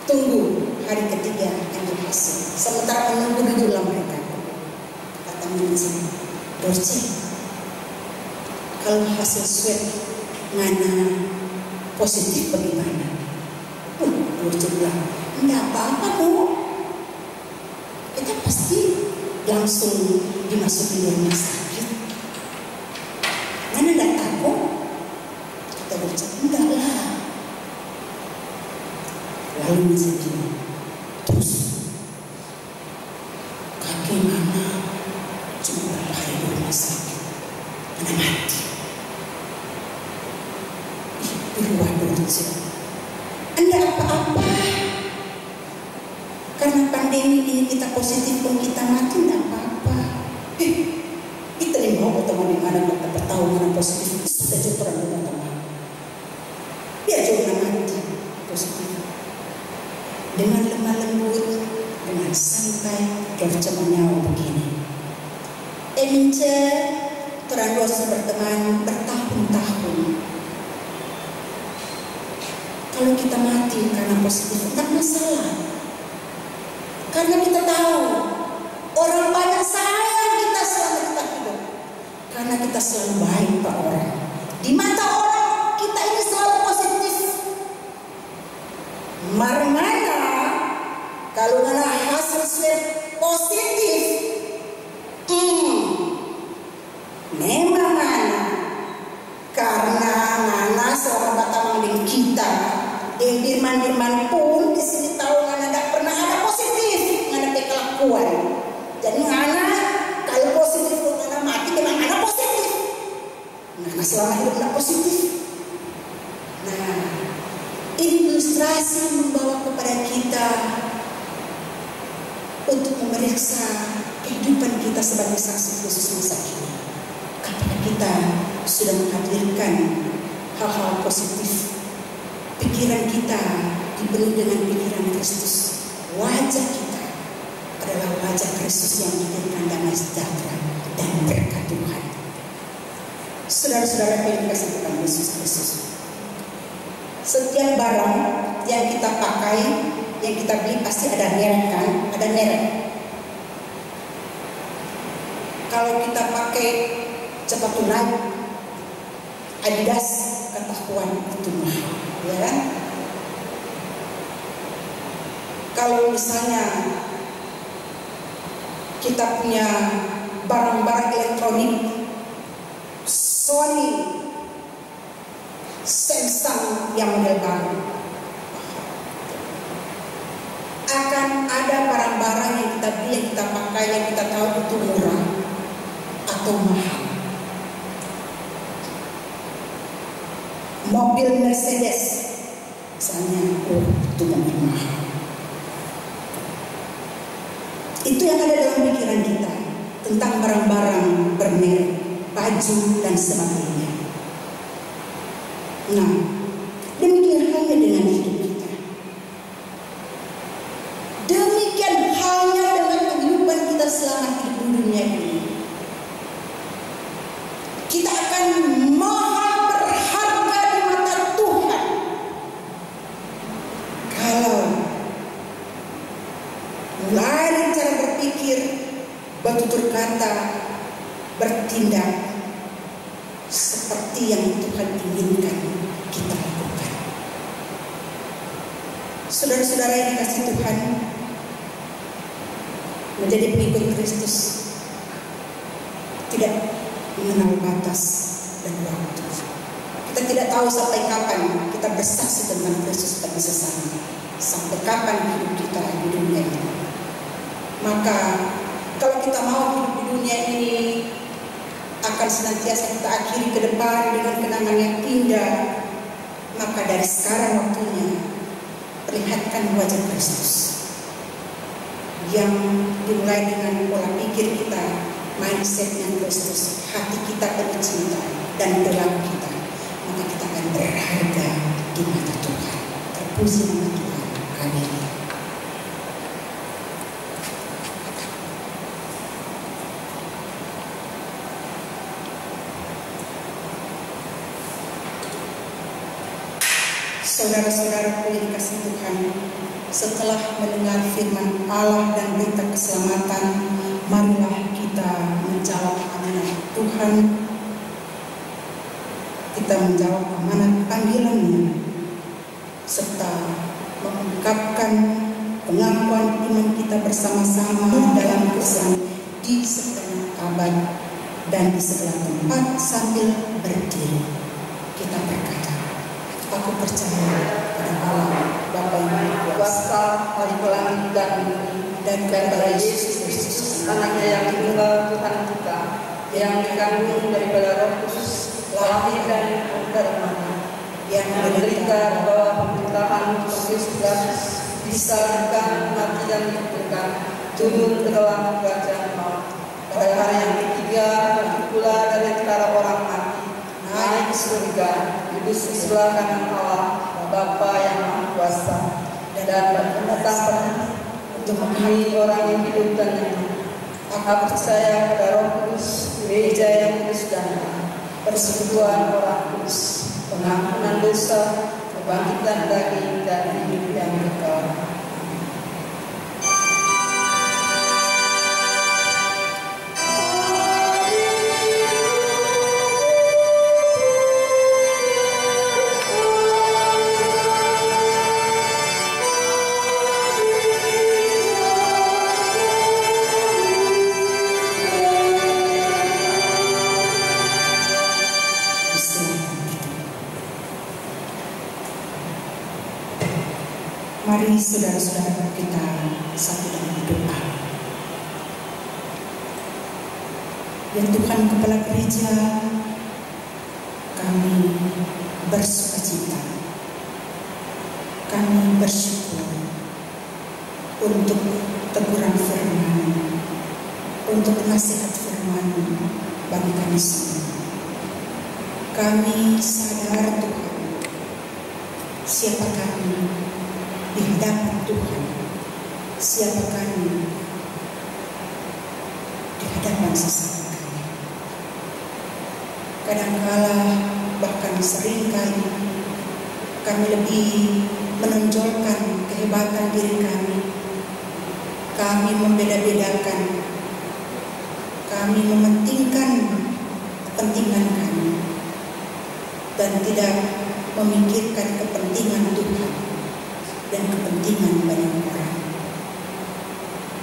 S3: tunggu hari ketiga yang berhasil. Sementara menunggu dulu lah mereka. Kata Minci, Dorce, kalau hasil swab mana positif bagaimana? Dorce bilang, enggak apa-apa dong. Kita pasti langsung dimasukin di rumah sakit. Mana enggak takut? Kata Dorce, enggak lah. Lalu begini, terus kakek mana cuma berlari di rumah sakit, mana mati. Beruah Dorce, anda apa-apa? Karena pandemi ini kita positif pun kita mati, enggak apa-apa. Kita ini mau teman di mana kita tahu mana positif, sudah cukup orang teman. Biar juga mati positif. Dengan lemah lembut, dengan santai, Dorce menyawa begini. Mince, terang dosa berteman bertahun-tahun. Kalau kita mati karena positif, tak masalah. Karena kita tahu orang banyak sayang kita selama kita hidup. Karena kita selalu baik Pak orang. Di mata orang kita ini selalu positif. Mana kalau mana hasil swab positif, memang mana karena mana seorang batamang dengan kita, dirman pun di sini tahu mana tidak pernah ada positif, mana kelakuan. Jadi mana kalau positif pun mana mati, memang mana positif. Mana selama hidup tidak positif. Nah, ilustrasi membawa kepada kita untuk memeriksa kehidupan kita sebagai saksi Kristus masa kini. Kepada kita sudah menghadirkan hal-hal positif. Pikiran kita dipenuhi dengan pikiran Kristus. Wajah kita adalah wajah Kristus yang menghadirkan damai sejahtera dan berkat Tuhan. Saudara-saudara yang dikasihi Tuhan Yesus Kristus, setiap barang yang kita pakai, yang kita beli pasti ada merek kan? Ada merek. Kalau kita pakai sepatu Nike, Adidas, ketahuan itu mahal, ya kan? Kalau misalnya kita punya barang-barang elektronik, Sony, Samsung yang model baru, akan ada barang-barang yang kita beli, yang kita pakai, yang kita tahu itu murah atau mahal. Mobil Mercedes misalnya, itu mobil mahal. Itu yang ada dalam pikiran kita tentang barang-barang bermerek, baju dan sebagainya. Nah, demikian halnya dengan hidup kita. Demikian halnya dengan kehidupan kita selama hidup di dunia ini. Kita akan maha berharga di mata Tuhan kalau mulai dari cara berpikir, bertutur kata, bertindak seperti yang Tuhan inginkan kita lakukan. Saudara-saudara yang dikasihi Tuhan, menjadi pengikut Kristus tidak mengenal batas dan waktu. Kita tidak tahu sampai kapan kita bersaksi tentang Kristus bagi sesama, sampai kapan hidup kita di dunia ini. Maka kalau kita mau hidup di dunia ini akan senantiasa kita akhiri ke depan dengan kenangan yang indah, maka dari sekarang waktunya perlihatkan wajah Kristus yang dimulai dengan pola pikir kita, mindsetnya Kristus, hati kita penuh cinta dan perilaku kita, maka kita akan berharga di mata Tuhan. Terpuji nama Tuhan. Amin. Saudara-saudara yang dikasihi Tuhan, setelah mendengar firman Allah dan berita keselamatan, marilah kita menjawab amanat Tuhan. Kita menjawab amanat panggilan-Nya serta mengungkapkan pengakuan iman kita bersama-sama dalam Kristen di setengah abad dan di segala tempat sambil berdiri. Kita berkata, aku percaya pada Allah Bapa yang Maha Kuasa,
S2: Tuhan dan kepada Yesus Kristus, Anaknya yang tunggal Tuhan kita, yang dikandung daripada Roh Kudus, lahir dari Maria, yang menderita bawah pemerintahan Pontius Pilatus, disalibkan, mati dan dikuburkan, turun ke dalam kerajaan maut. Pada hari yang ketiga, bangkit pula dari antara orang mati, naik ke surga, duduk di sebelah kanan Allah, Bapa yang Maha Kuasa, dan datang untuk menghakimi orang yang hidup dan yang mati. Aku percaya pada Roh Kudus, gereja yang kudus dan persekutuan orang kudus, pengampunan dosa, kebangkitan daging dan hidup yang kekal.
S3: Mari saudara-saudara kita satu dalam doa. Ya Tuhan Kepala Gereja, kami bersukacita, kami bersyukur untuk teguran firman, untuk nasihat firman bagi kami semua. Kami sadar Tuhan, siapa kami di hadapan Tuhan, siapa kami di hadapan sesama kami. Kadangkala bahkan seringkali kami lebih menonjolkan kehebatan diri kami. Kami membeda-bedakan, kami mementingkan kepentingan kami dan tidak memikirkan kepentingan Tuhan dan kepentingan banyak orang.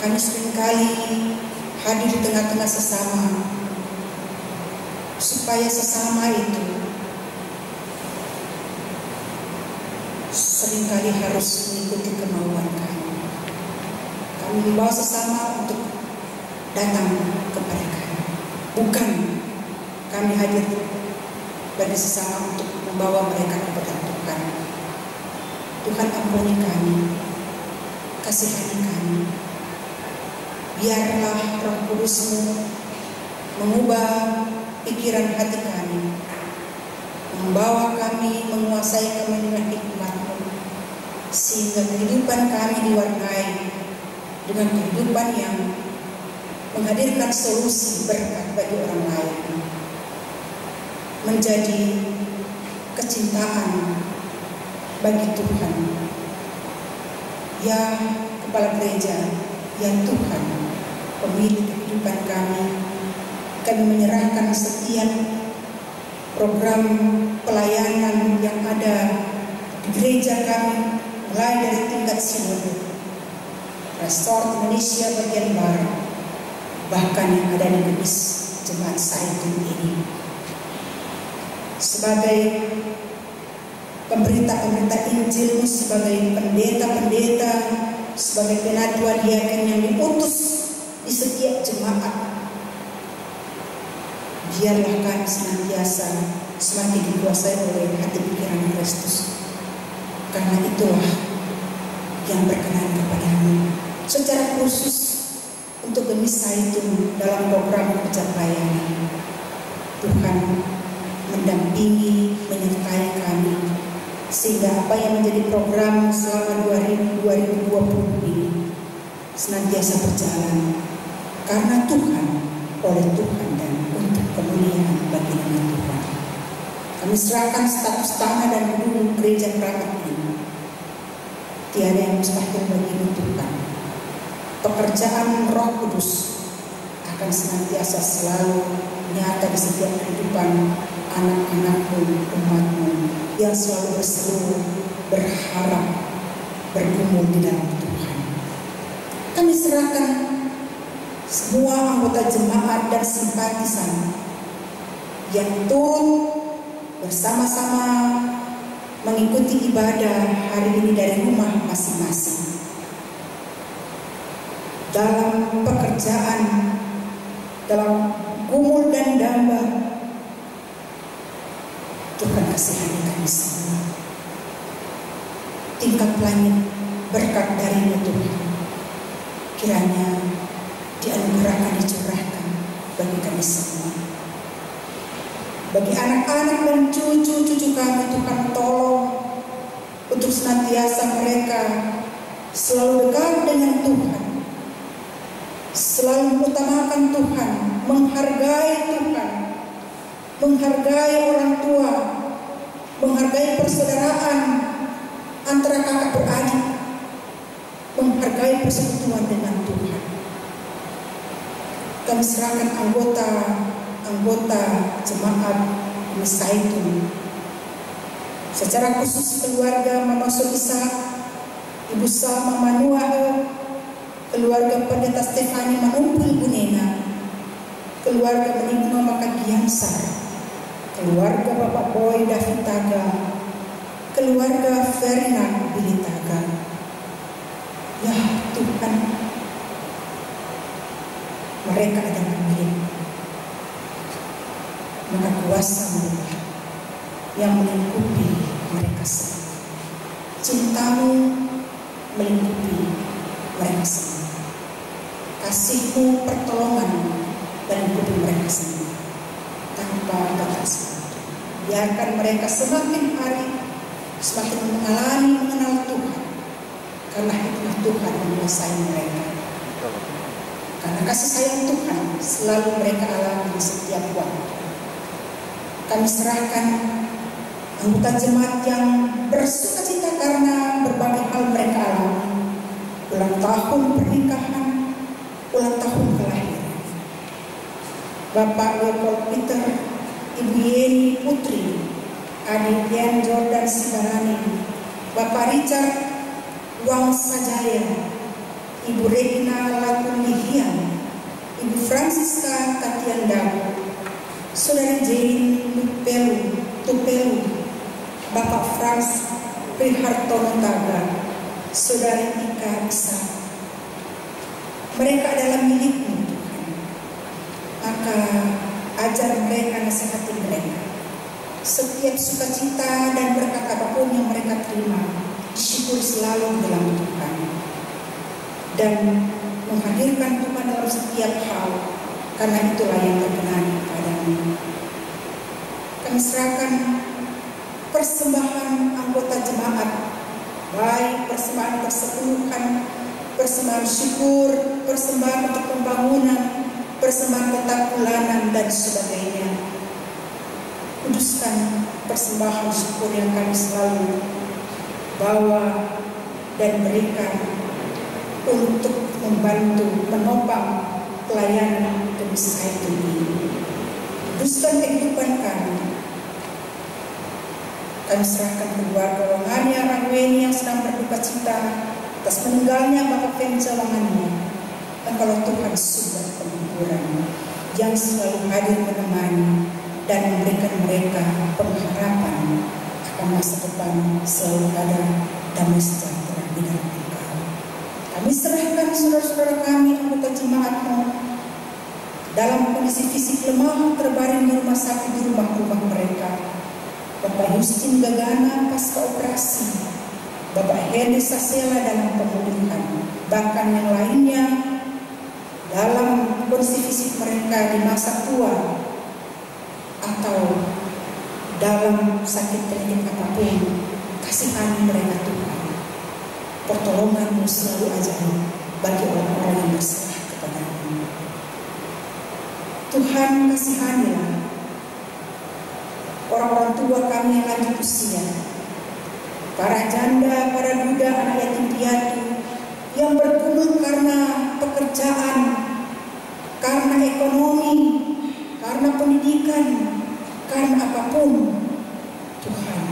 S3: Kami seringkali hadir di tengah-tengah sesama, supaya sesama itu seringkali harus mengikuti kemauan kami. Kami membawa sesama untuk datang kepada kami, bukan kami hadir bagi sesama untuk membawa mereka kepada Tuhan. Tuhan ampuni kami, kasihani kami. Biarlah Roh Kudus-Mu mengubah pikiran hati kami, membawa kami menguasai kemenangan hikmat-Mu, sehingga kehidupan kami diwarnai dengan kehidupan yang menghadirkan solusi berkat bagi orang lain, menjadi kecintaan bagi Tuhan. Ya Kepala Gereja, ya Tuhan pemilik kehidupan kami, kami menyerahkan setiap program pelayanan yang ada di gereja kami, mulai dari tingkat sinode, Restore Indonesia bagian Barat, bahkan yang ada di Gedis Jemaat Zaitun ini, sebagai pemberita-pemberita Injil, sebagai pendeta-pendeta, sebagai penatua diaken yang diutus di setiap jemaat. Biarlah kami senantiasa semakin dikuasai oleh hati pikiran Kristus, karena itulah yang berkenan kepada-Mu. Secara khusus untuk Gemis Zaitun dalam program pencapaian, Tuhan mendampingi, menyertai kami, sehingga apa yang menjadi program selama 2020 ini senantiasa berjalan karena Tuhan, oleh Tuhan, dan untuk kemuliaan bagi nama Tuhan. Kami serahkan status tanah dan gedung gereja keramat ini. Tiada yang mustahil bagimu Tuhan. Pekerjaan Roh Kudus akan senantiasa selalu nyata di setiap kehidupan anak-anakmu, umatmu yang selalu berseru, berharap, bergumul di dalam Tuhan. Kami serahkan semua anggota jemaat dan simpatisan yang turut bersama-sama mengikuti ibadah hari ini dari rumah masing-masing. Dalam pekerjaan, dalam gumul dan damba, Tuhan kasihani kami semua. Tingkat langit berkat darinya Tuhan, kiranya dianugerahkan, dicurahkan bagi kami semua. Bagi anak-anak dan cucu-cucu kami, Tuhan tolong untuk senantiasa mereka selalu dekat dengan Tuhan, selalu mengutamakan Tuhan, menghargai Tuhan, menghargai orang tua, menghargai persaudaraan antara kakak beradik, menghargai persekutuan dengan Tuhan. Kami serahkan anggota jemaat Zaitun, secara khusus keluarga Mama Solisa, Ibu Salma Manuahe, keluarga Pendeta Stefani Manumpul Bunena, keluarga Benigno Makagiansar, keluarga Bapak Boy David Taga, keluarga Ferdinand Billy Taga. Ya Tuhan, mereka adalah milik, maka kuasa-Mu yang melingkupi mereka semua, cinta-Mu melingkupi mereka semua, kasih-Mu, pertolongan-Mu melingkupi mereka semua tanpa batas. Biarkan mereka semakin hari semakin mengenal Tuhan, karena hikmah Tuhan menguasai mereka. Karena kasih sayang Tuhan selalu mereka alami di setiap waktu. Kami serahkan anggota jemaat yang bersuka cita karena berbagai hal mereka alami. Ulang tahun pernikahan, ulang tahun kelahiran. Bapak Leopold Peter, Ibu Yeni Putri, adik Dian Jordan Sibarani, Bapak Richard Wang Sajaya, Ibu Regina Lakulihian, Ibu Francisca Katianda, Saudari Jane Tupelu, Bapak Frans Prihartono Taga, Saudari Ika Isa. Mereka adalah milik-Mu Tuhan. Maka ajar mereka, nasihati mereka. Setiap sukacita dan berkat apapun yang mereka terima, disyukuri selalu dalam Tuhan. Dan menghadirkan Tuhan dalam setiap hal, karena itulah yang berkenan kepadamu. Kami serahkan persembahan anggota jemaat, baik persembahan persepuluhan, persembahan syukur, persembahan untuk pembangunan, persembahan tetap bulanan dan sebagainya. Kuduskan persembahan syukur yang kami selalu bawa dan berikan untuk membantu menopang pelayanan demi Zaitun ini. Kuduskan kehidupan kami. Kami serahkan keluarga Wangania Rangweni yang sedang berduka cita atas meninggalnya Bapak Venja Wangania. Dan kalau Tuhan sudah penghiburan yang selalu hadir menemani dan memberikan mereka pengharapan akan masa depan selalu ada damai sejahtera di dalam Engkau. Kami serahkan saudara-saudara kami anggota jemaat-Mu dalam kondisi fisik lemah terbaring di rumah sakit, di rumah-rumah mereka. Bapak Justin Gagana pasca operasi, Bapak Henry Sasela dalam pemulihan, bahkan yang lainnya dalam kondisi fisik mereka di masa tua atau dalam sakit penyakit apapun. Kasihani mereka Tuhan. Pertolongan-Mu selalu ajaib bagi orang-orang yang berserah kepada-Mu. Tuhan, kasihanilah orang-orang tua kami yang lanjut usia, para janda, para duda, anak yatim piatu yang bergumul karena pekerjaan, karena ekonomi, karena pendidikan, karena apapun. Tuhan,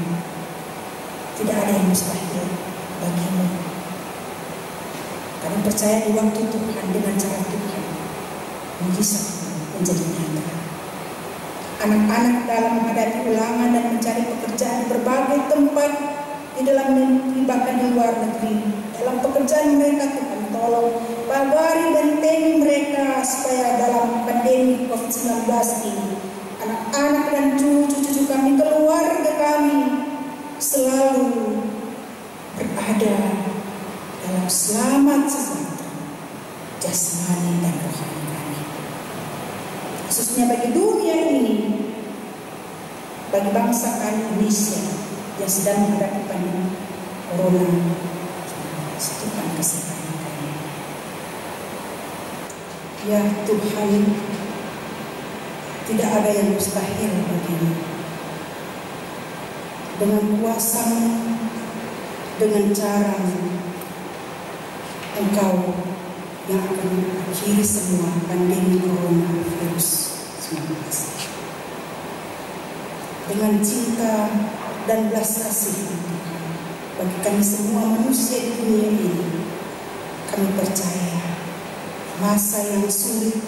S3: tidak ada yang mustahil bagimu. Kami percaya di waktu Tuhan, dengan cara Tuhan, mujizat menjadi nyata. Anak-anak dalam menghadapi ulangan dan mencari pekerjaan di berbagai tempat, di dalam negeri bahkan di luar negeri. Dalam pekerjaan mereka, Tuhan tolong pagari benteng mereka supaya dalam pandemi COVID-19 ini, anak-anak dan cucu-cucu kami, keluarga kami selalu berada dalam selamat sejahtera jasmani dan rohani kami. Khususnya bagi dunia ini, bagi bangsa kami Indonesia yang sedang menghadapi pandemi corona, Tuhan kesehatan kami. Ya Tuhan, tidak ada yang mustahil bagimu. Dengan kuasa-Mu, dengan cara-Mu, Engkau yang akan mengakhiri semua pandemi coronavirus 19. Dengan cinta dan belas kasih bagi kami semua manusia di dunia ini, kami percaya masa yang sulit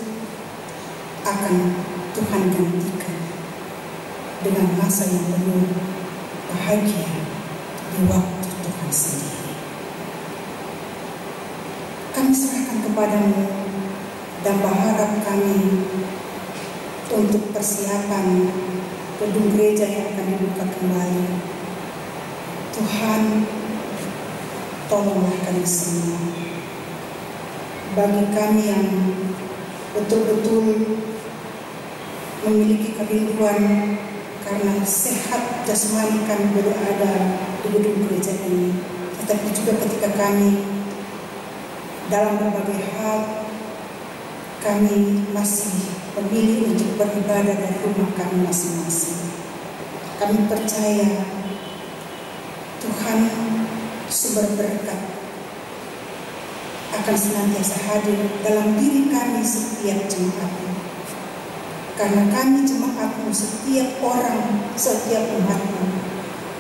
S3: akan Tuhan gantikan dengan masa yang penuh bahagia di waktu Tuhan sendiri. Kami serahkan kepadamu dan berharap kami untuk persiapan gedung gereja yang akan dibuka kembali. Tuhan, tolonglah kami semua. Bagi kami yang betul-betul memiliki kerinduan karena sehat jasmani kami berada di gedung gereja ini, tetapi juga ketika kami dalam berbagai hal kami masih memilih untuk beribadah dari rumah kami masing-masing. Kami percaya Tuhan sumber berkat akan senantiasa hadir dalam diri kami setiap jemaat-Mu. Karena kami jemaat-Mu, setiap orang, setiap umat-Mu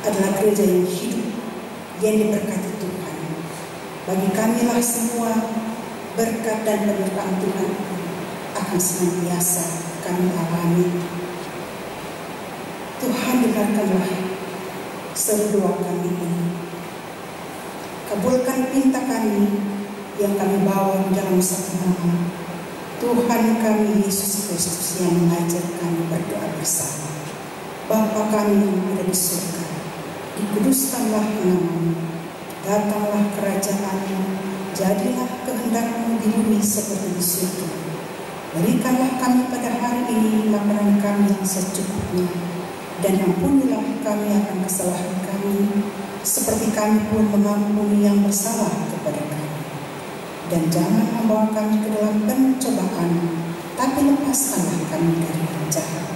S3: adalah gereja yang hidup, yang diberkati Tuhan. Bagi kamilah semua berkat dan penyertaan Tuhan akan senantiasa kami alami. Tuhan, dengarkanlah seru doa kami ini. Kabulkan pinta kami yang kami bawa di dalam satu nama Tuhan kami Yesus Kristus yang mengajar kami berdoa bersama. Bapa kami yang ada di surga, dikuduskanlah nama-Mu, datanglah kerajaan-Mu, jadilah kehendak-Mu di bumi seperti di surga. Berikanlah kami pada hari ini makanan kami yang secukupnya, dan ampunilah kami akan kesalahan kami, seperti kami pun mengampuni yang bersalah kepada kami. Dan jangan membawa kami ke dalam pencobaan, tapi lepaskanlah kami dari yang jahat.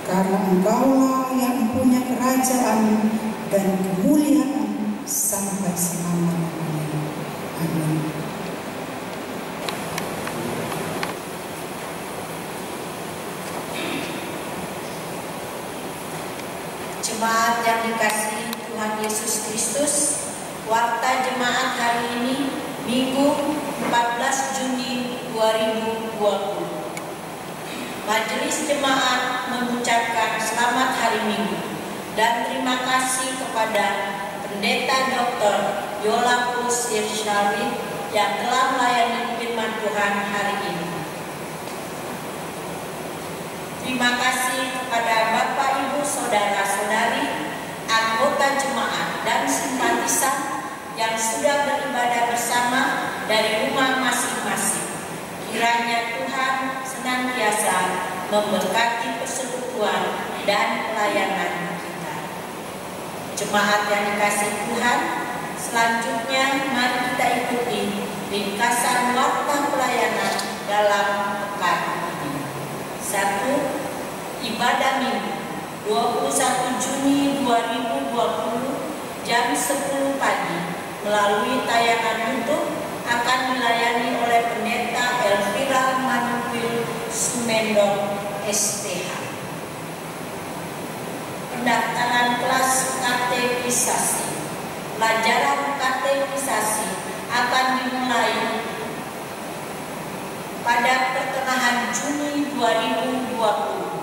S3: Karena Engkaulah yang punya kerajaan dan kemuliaan sampai selama-lamanya. Amin.
S1: Jemaat yang dikasihi Tuhan Yesus Kristus, warta jemaat hari ini Minggu 14 Juni 2020. Majelis jemaat mengucapkan selamat hari Minggu dan terima kasih kepada Pendeta Dr. Yolapus Irsyari yang telah melayani firman Tuhan hari ini. Terima kasih kepada Bapak Ibu Saudara-saudari, anggota jemaat dan simpatisan yang sudah beribadah bersama dari rumah masing-masing. Kiranya Tuhan senantiasa memberkati persekutuan dan pelayanan kita. Jemaat yang dikasihi Tuhan, selanjutnya mari kita ikuti ringkasan warta pelayanan dalam pekan ini. 1. Ibadah Minggu. 21 Juni 2020 jam 10 pagi melalui tayangan YouTube akan dilayani oleh Pendeta Elvira Manuel Sumendong STH. Pendaftaran kelas katekisasi. Pelajaran katekisasi akan dimulai pada pertengahan Juni 2020.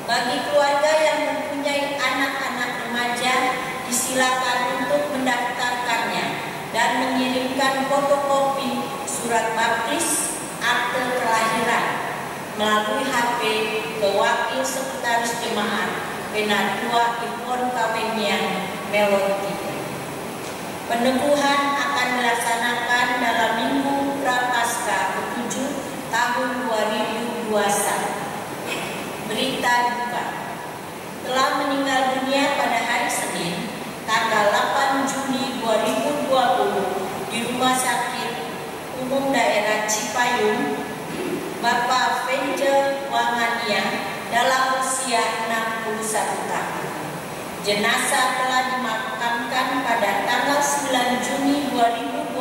S1: Bagi keluarga yang mempunyai anak-anak remaja, disilakan untuk mendaftarkannya dan mengirimkan fotokopi surat baptis, akte kelahiran melalui HP ke Wakil Sekretaris Jemaat Penatua Ipon Kawenian Meloti. Peneguhan akan dilaksanakan dalam Minggu Prapaskah ke-7 tahun 2021. Berita duka. Telah meninggal dunia pada hari Senin, tanggal 8 Juni 2020 di Rumah Sakit Umum Daerah Cipayung, Bapak Venje Wangania dalam usia 61 tahun. Jenazah telah dimakamkan pada tanggal 9 Juni 2020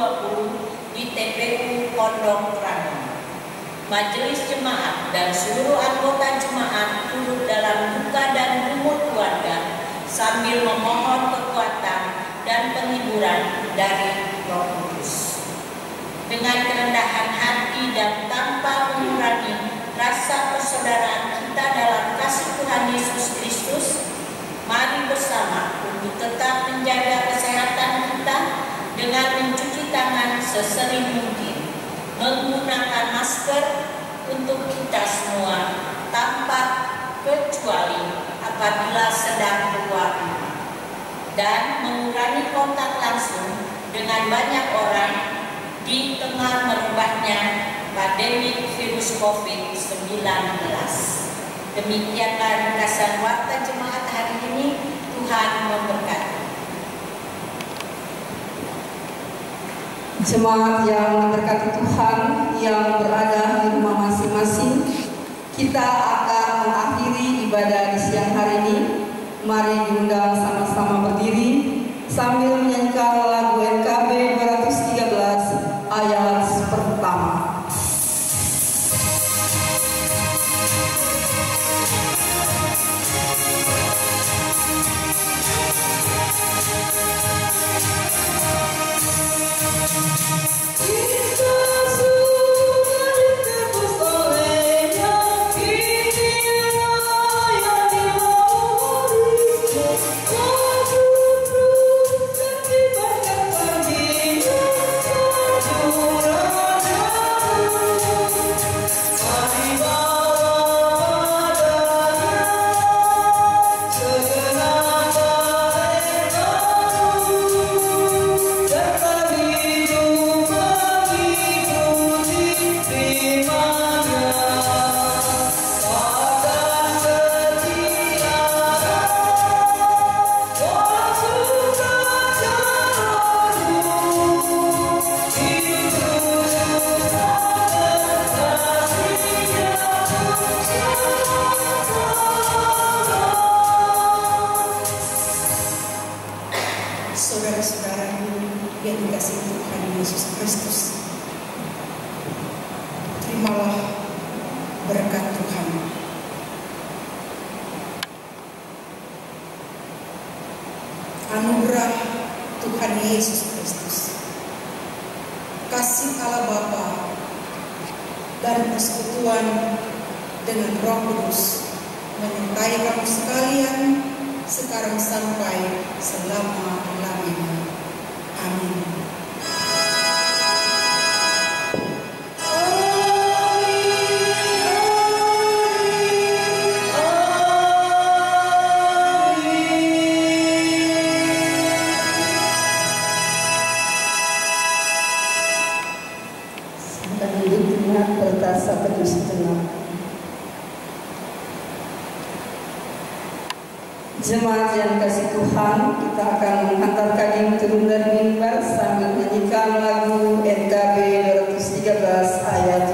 S1: di TPU Pondok Rangon. Majelis jemaat dan seluruh anggota jemaat turut dalam duka dan gemut keluarga sambil memohon kekuatan dan penghiburan dari Roh Kudus. Dengan kerendahan hati dan tanpa mengurangi rasa persaudaraan kita dalam kasih Tuhan Yesus Kristus, mari bersama untuk tetap menjaga kesehatan kita dengan mencuci tangan sesering mungkin, menggunakan masker untuk kita semua tanpa kecuali apabila sedang keluar rumah, dan mengurangi kontak langsung dengan banyak orang di tengah merebaknya pandemi virus COVID-19. Demikianlah ringkasan warta jemaat hari ini. Tuhan memberkati.
S2: Jemaat yang memberkati Tuhan yang berada di rumah masing-masing, kita akan mengakhiri ibadah di siang hari ini. Mari diundang sama-sama berdiri sambil menyanyikan lagu NKB 213 ayat pertama.
S3: Saudara-saudaraku yang dikasihi Tuhan Yesus Kristus, terimalah berkat Tuhan. Anugerah Tuhan Yesus Kristus, kasih Allah Bapa, dan persekutuan dengan Roh Kudus menyertai kamu sekalian sekarang sampai selama-lamanya. Amin.
S2: Sampai duduk dengan bertasa teduh sejenak. Jemaat yang kasih Tuhan, kita akan menghantarkan yang turun dari mimbar sambil menyanyikan lagu NKB 213 ayat